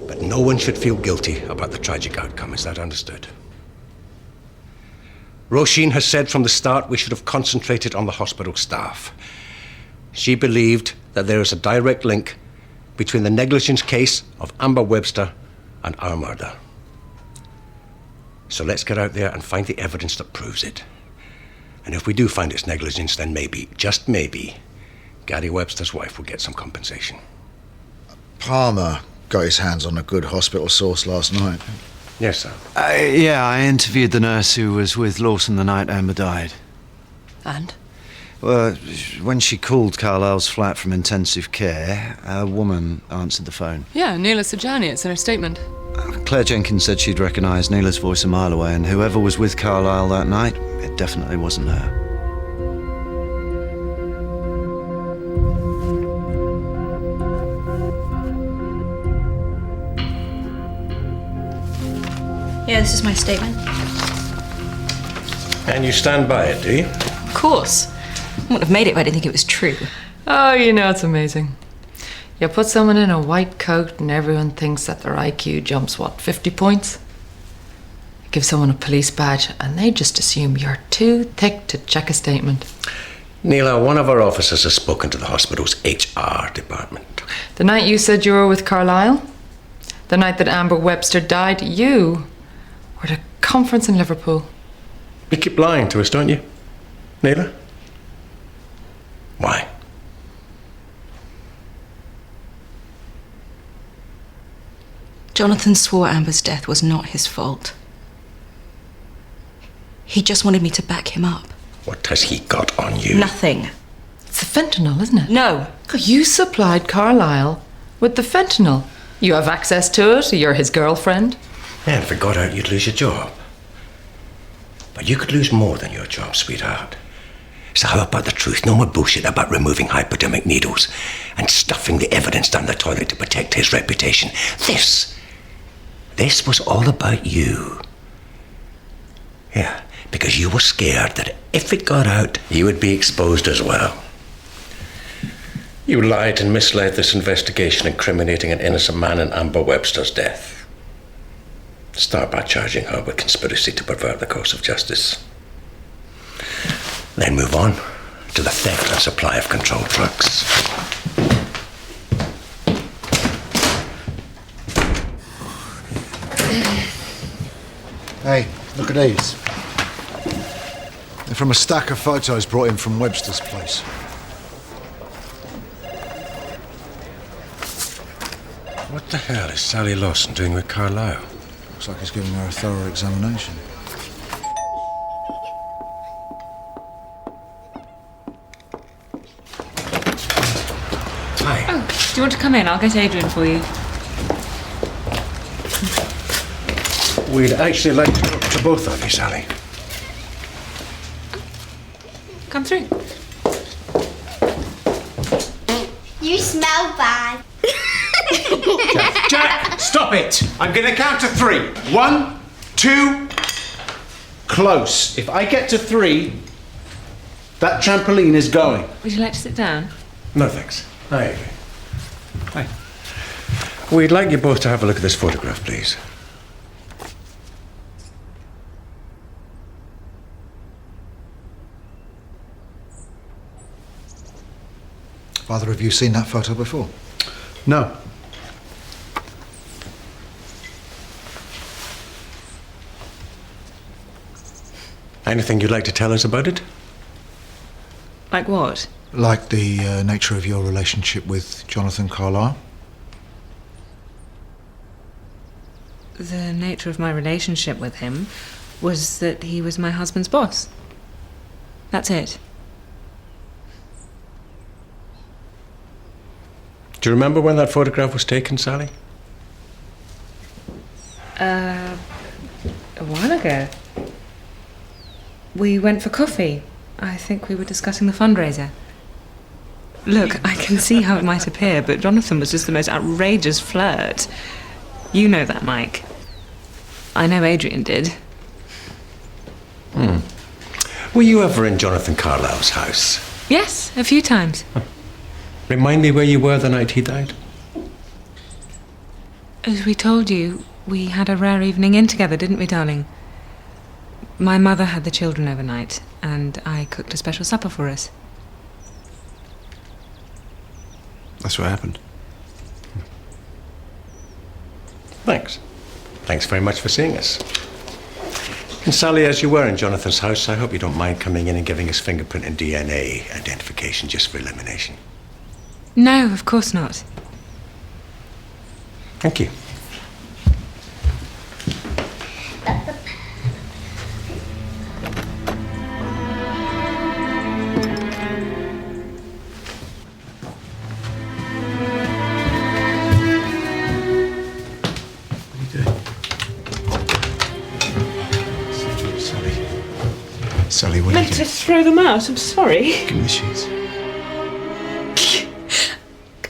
But no one should feel guilty about the tragic outcome. Is that understood? Roisin has said from the start we should have concentrated on the hospital staff. She believed that there is a direct link between the negligence case of Amber Webster and our murder. So let's get out there and find the evidence that proves it. And if we do find it's negligence, then maybe, just maybe, Gary Webster's wife will get some compensation. Palmer got his hands on a good hospital source last night. Yes, sir. Yeah, I interviewed the nurse who was with Lawson the night Amber died. And? Well, when she called Carlyle's flat from intensive care, a woman answered the phone. Yeah, Neela Sajani, it's in her statement. Claire Jenkins said she'd recognised Neela's voice a mile away, and whoever was with Carlisle that night, it definitely wasn't her. Yeah, this is my statement. And you stand by it, do you? Of course. I wouldn't have made it if I didn't think it was true. Oh, you know, it's amazing. You put someone in a white coat and everyone thinks that their IQ jumps, 50 points? You give someone a police badge and they just assume you're too thick to check a statement. Neela, one of our officers has spoken to the hospital's HR department. The night you said you were with Carlisle, the night that Amber Webster died, you were at a conference in Liverpool. You keep lying to us, don't you, Neela? Why? Jonathan swore Amber's death was not his fault. He just wanted me to back him up. What has he got on you? Nothing. It's the fentanyl, isn't it? No. You supplied Carlisle with the fentanyl. You have access to it, you're his girlfriend. Yeah, if it got out, you'd lose your job. But you could lose more than your job, sweetheart. So how about the truth? No more bullshit about removing hypodermic needles and stuffing the evidence down the toilet to protect his reputation. This was all about you. Yeah, because you were scared that if it got out, you would be exposed as well. You lied and misled this investigation, incriminating an innocent man in Amber Webster's death. Start by charging her with conspiracy to pervert the course of justice. Then move on to the theft and supply of controlled drugs. Hey, look at these. They're from a stack of photos brought in from Webster's place. What the hell is Sally Lawson doing with Carlisle? Looks like he's giving her a thorough examination. Hi. Oh, do you want to come in? I'll get Adrian for you. We'd actually like to talk to both of you, Sally. Come through. You smell bad. Jack, stop it! I'm going to count to 3. 1, 2, close. If I get to 3, that trampoline is going. Would you like to sit down? No, thanks. I agree. Hi. We'd like you both to have a look at this photograph, please. Have either of you seen that photo before? No. Anything you'd like to tell us about it? Like what? Like the nature of your relationship with Jonathan Carlisle? The nature of my relationship with him was that he was my husband's boss. That's it. Do you remember when that photograph was taken, Sally? A while ago. We went for coffee. I think we were discussing the fundraiser. Look, I can see how it might appear, but Jonathan was just the most outrageous flirt. You know that, Mike. I know Adrian did. Were you ever in Jonathan Carlisle's house? Yes, a few times. Remind me where you were the night he died. As we told you, we had a rare evening in together, didn't we, darling? My mother had the children overnight, and I cooked a special supper for us. That's what happened. Thanks. Thanks very much for seeing us. And Sally, as you were in Jonathan's house, I hope you don't mind coming in and giving us fingerprint and DNA identification just for elimination. No, of course not. Thank you. to throw them out. I'm sorry. Give me the sheets.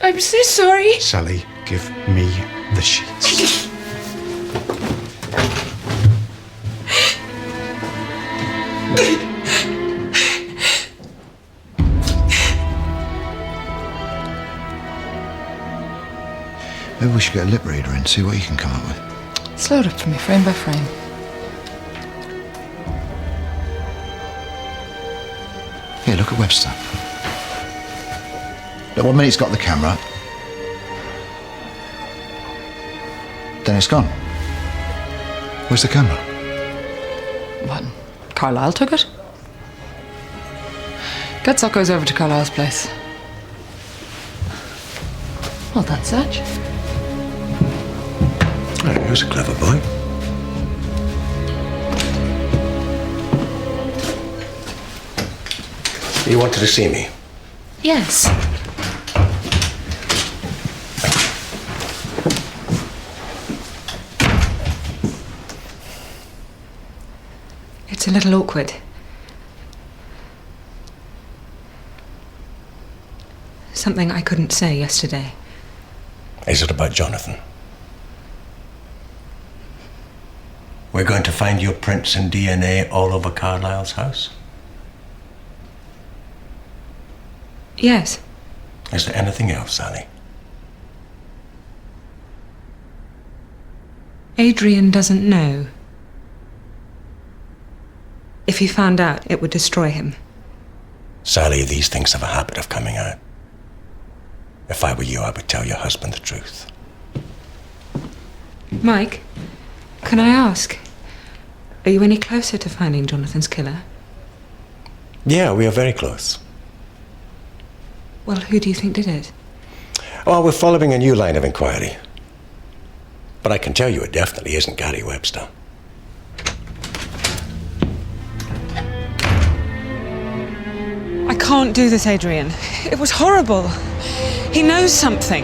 I'm so sorry. Sally, give me the sheets. Maybe we should get a lip reader and see what you can come up with. Slow it up for me, frame by frame. Here, look at Webster. Look, 1 minute he's got the camera. Then it's gone. Where's the camera? What? Carlisle took it? Get Socko's over to Carlisle's place. Well, that's Satch. Oh, he was a clever boy. You wanted to see me? Yes. It's a little awkward. Something I couldn't say yesterday. Is it about Jonathan? We're going to find your prints and DNA all over Carlisle's house? Yes. Is there anything else, Sally? Adrian doesn't know. If he found out, it would destroy him. Sally, these things have a habit of coming out. If I were you, I would tell your husband the truth. Mike, can I ask? Are you any closer to finding Jonathan's killer? Yeah, we are very close. Well, who do you think did it? Well, we're following a new line of inquiry. But I can tell you it definitely isn't Gary Webster. I can't do this, Adrian. It was horrible. He knows something.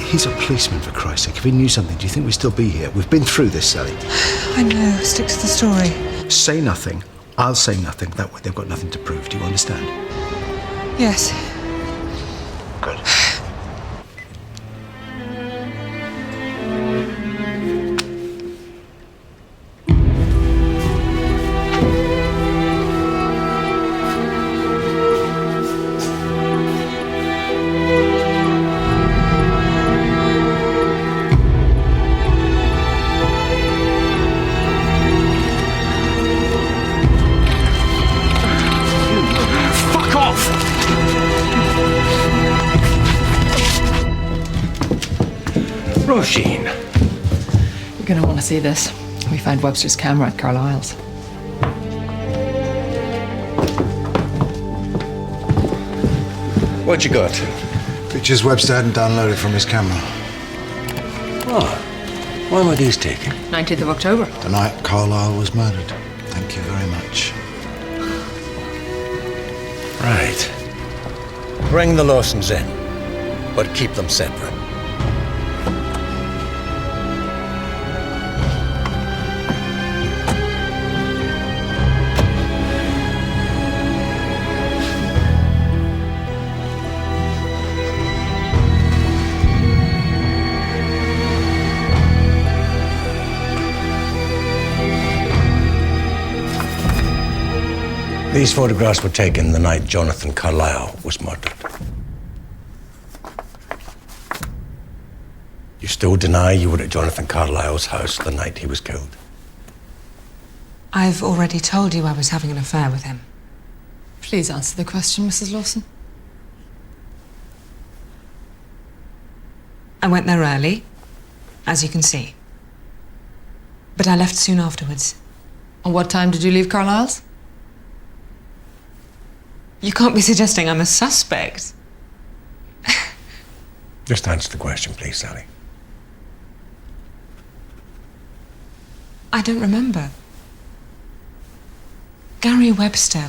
He's a policeman, for Christ's sake. If he knew something, do you think we'd still be here? We've been through this, Sally. I know. Stick to the story. Say nothing. I'll say nothing. That way they've got nothing to prove. Do you understand? Yes. Good. Roisin. You're going to want to see this. We found Webster's camera at Carlisle's. What'd you got? Pictures Webster hadn't downloaded from his camera. Oh, when were these taken? 19th of October. The night Carlisle was murdered. Thank you very much. Right. Bring the Lawsons in, but keep them separate. These photographs were taken the night Jonathan Carlisle was murdered. You still deny you were at Jonathan Carlisle's house the night he was killed? I've already told you I was having an affair with him. Please answer the question, Mrs. Lawson. I went there early, as you can see. But I left soon afterwards. And what time did you leave Carlisle's? You can't be suggesting I'm a suspect. Just answer the question, please, Sally. I don't remember. Gary Webster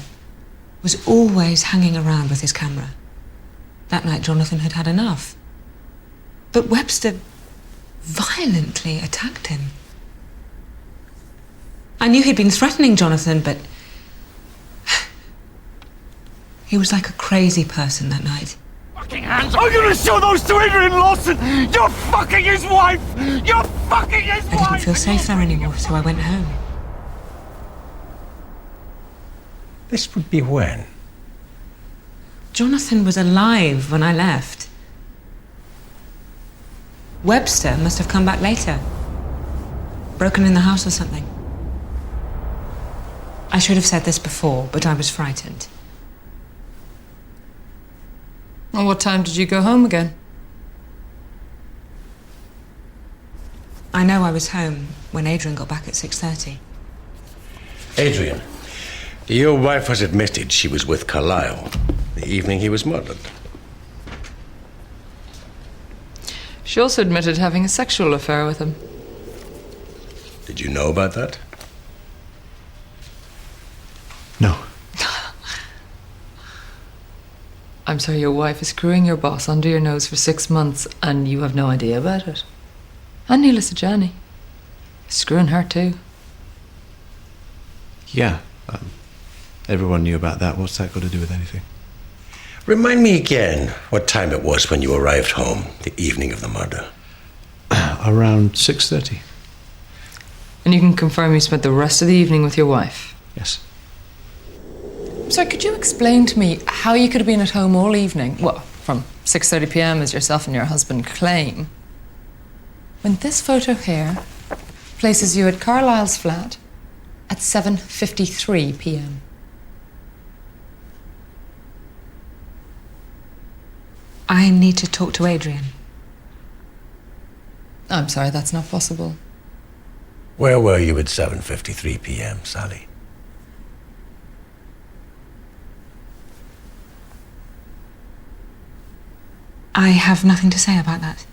was always hanging around with his camera. That night, Jonathan had had enough. But Webster violently attacked him. I knew he'd been threatening Jonathan, but He was like a crazy person that night. Fucking hands! I'm gonna show those to Adrian Lawson! You're fucking his wife! You're fucking his wife! I didn't feel safe there anymore, so I went home. This would be when? Jonathan was alive when I left. Webster must have come back later. Broken in the house or something. I should have said this before, but I was frightened. Well, what time did you go home again? I know I was home when Adrian got back at 6:30. Adrian, your wife has admitted she was with Carlyle the evening he was murdered. She also admitted having a sexual affair with him. Did you know about that? No. I'm sorry, your wife is screwing your boss under your nose for 6 months and you have no idea about it. And Neela Sajani. Screwing her too. Yeah. Everyone knew about that. What's that got to do with anything? Remind me again what time it was when you arrived home the evening of the murder. Around 6:30. And you can confirm you spent the rest of the evening with your wife? Yes. So could you explain to me how you could have been at home all evening, well, from 6:30 p.m. as yourself and your husband claim, when this photo here places you at Carlisle's flat at 7:53 p.m.? I need to talk to Adrian. I'm sorry, that's not possible. Where were you at 7:53 p.m., Sally? I have nothing to say about that.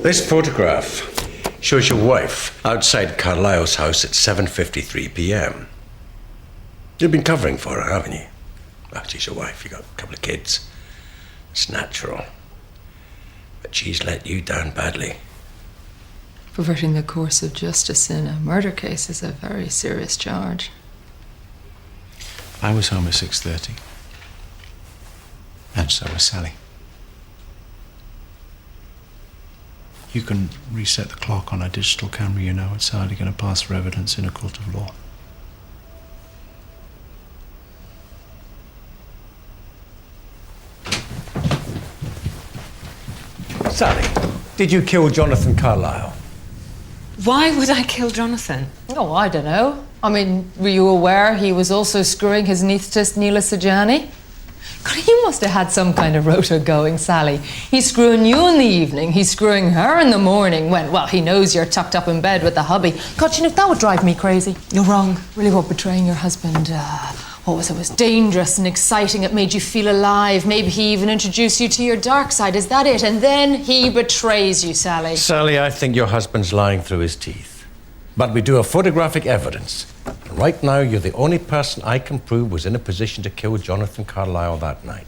This photograph shows your wife outside Carlisle's house at 7:53 p.m. You've been covering for her, haven't you? Well, she's your wife, you got a couple of kids. It's natural. But she's let you down badly. Perverting the course of justice in a murder case is a very serious charge. I was home at 6:30. And so was Sally. You can reset the clock on a digital camera, you know. It's hardly going to pass for evidence in a court of law. Sally, did you kill Jonathan Carlyle? Why would I kill Jonathan? Oh, I don't know. I mean, were you aware he was also screwing his anaesthetist, Neela Sajani? God, he must have had some kind of rota going, Sally. He's screwing you in the evening, he's screwing her in the morning when, well, he knows you're tucked up in bed with the hubby. God, you know, that would drive me crazy. You're wrong. Really, what betraying your husband, what was it? Was dangerous and exciting. It made you feel alive. Maybe he even introduced you to your dark side. Is that it? And then he betrays you, Sally. Sally, I think your husband's lying through his teeth. But we do have photographic evidence. And right now, you're the only person I can prove was in a position to kill Jonathan Carlyle that night.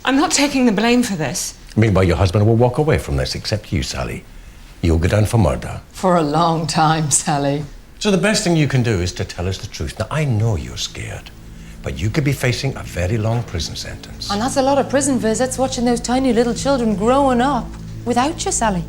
I'm not taking the blame for this. Meanwhile, your husband will walk away from this, except you, Sally. You'll go down for murder. For a long time, Sally. So the best thing you can do is to tell us the truth. Now, I know you're scared, but you could be facing a very long prison sentence. And that's a lot of prison visits, watching those tiny little children growing up without you, Sally.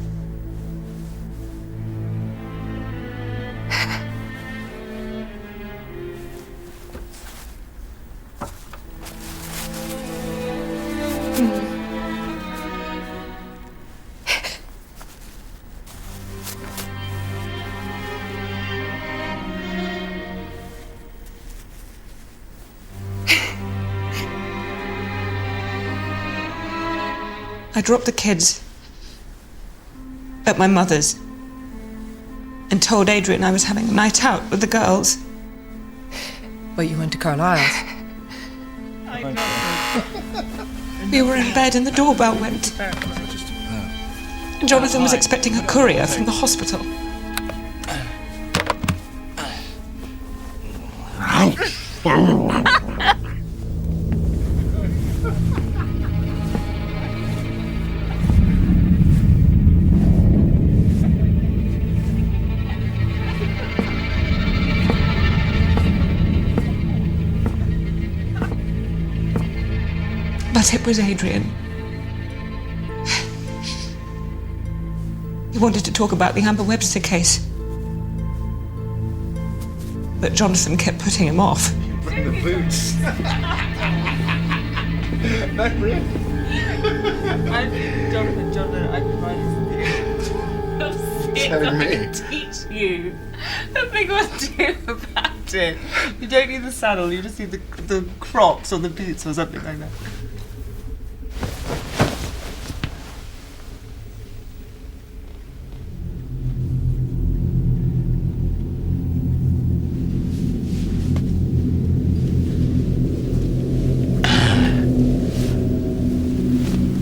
I dropped the kids at my mother's and told Adrian I was having a night out with the girls. But you went to Carlisle's. We were in bed and the doorbell went. And Jonathan was expecting a courier from the hospital. tip was Adrian. He wanted to talk about the Amber Webster case. But Jonathan kept putting him off. Bring the boots. No, really. Jonathan, I promise you. Telling me. Teach you. Nothing will do about it. You don't need the saddle, you just need the Crocs or the boots or something like that.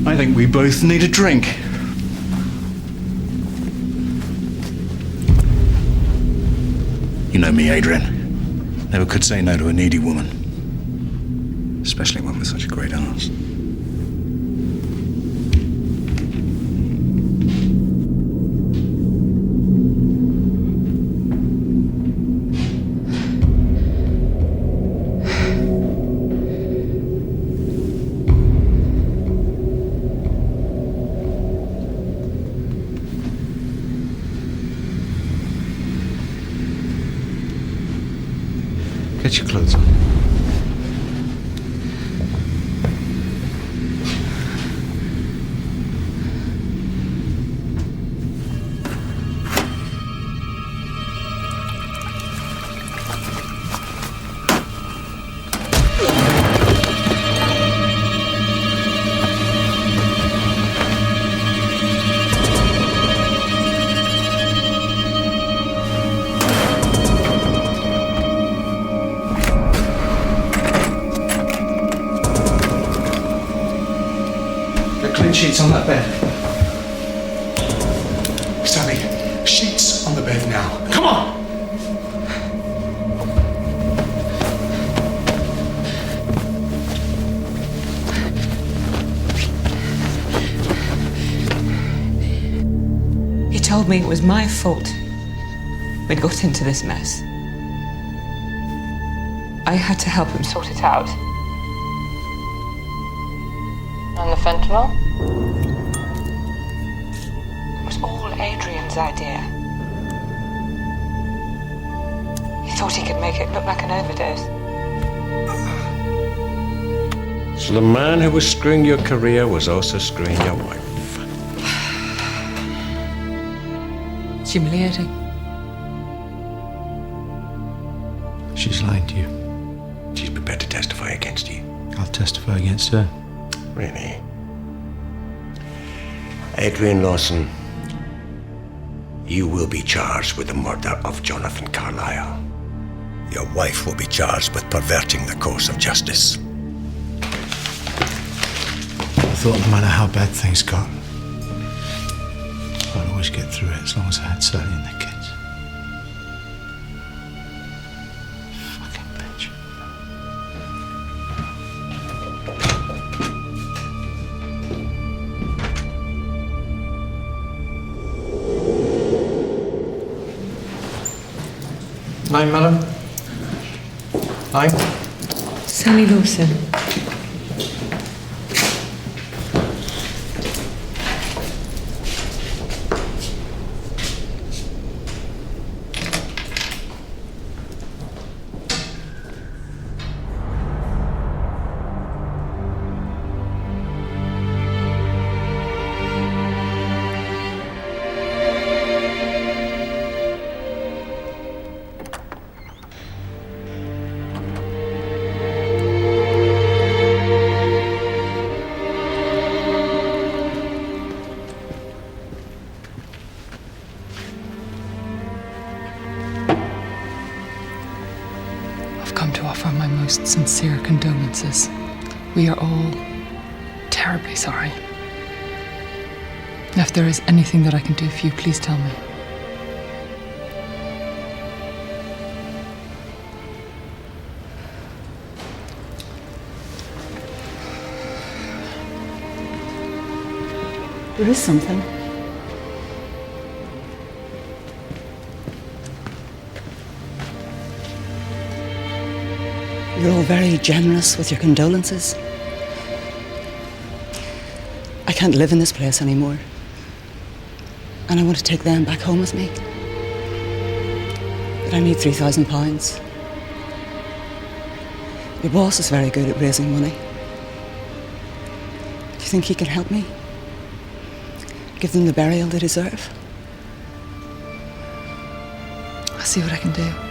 I think we both need a drink. You know me, Adrian. Never could say no to a needy woman. Especially one with such a great arse. Get your clothes on. Sheets on that bed. Sammy, sheets on the bed now. Come on! He told me it was my fault we'd got into this mess. I had to help him sort it out. And the fentanyl? It was all Adrian's idea. He thought he could make it look like an overdose. So the man who was screwing your career was also screwing your wife. It's humiliating. She's lying to you. She's prepared to testify against you. I'll testify against her. Really? Adrian Lawson, you will be charged with the murder of Jonathan Carlyle. Your wife will be charged with perverting the course of justice. I thought no matter how bad things got, I'd always get through it as long as I had Sally and the kids. Fucking bitch. Name, madam? Name? Sally Lawson. offer my most sincere condolences. We are all terribly sorry. If there is anything that I can do for you, please tell me. There is something. You're all very generous with your condolences. can't live in this place anymore. And I want to take them back home with me. But I need £3,000. Your boss is very good at raising money. Do you think he can help me? Give them the burial they deserve? I'll see what I can do.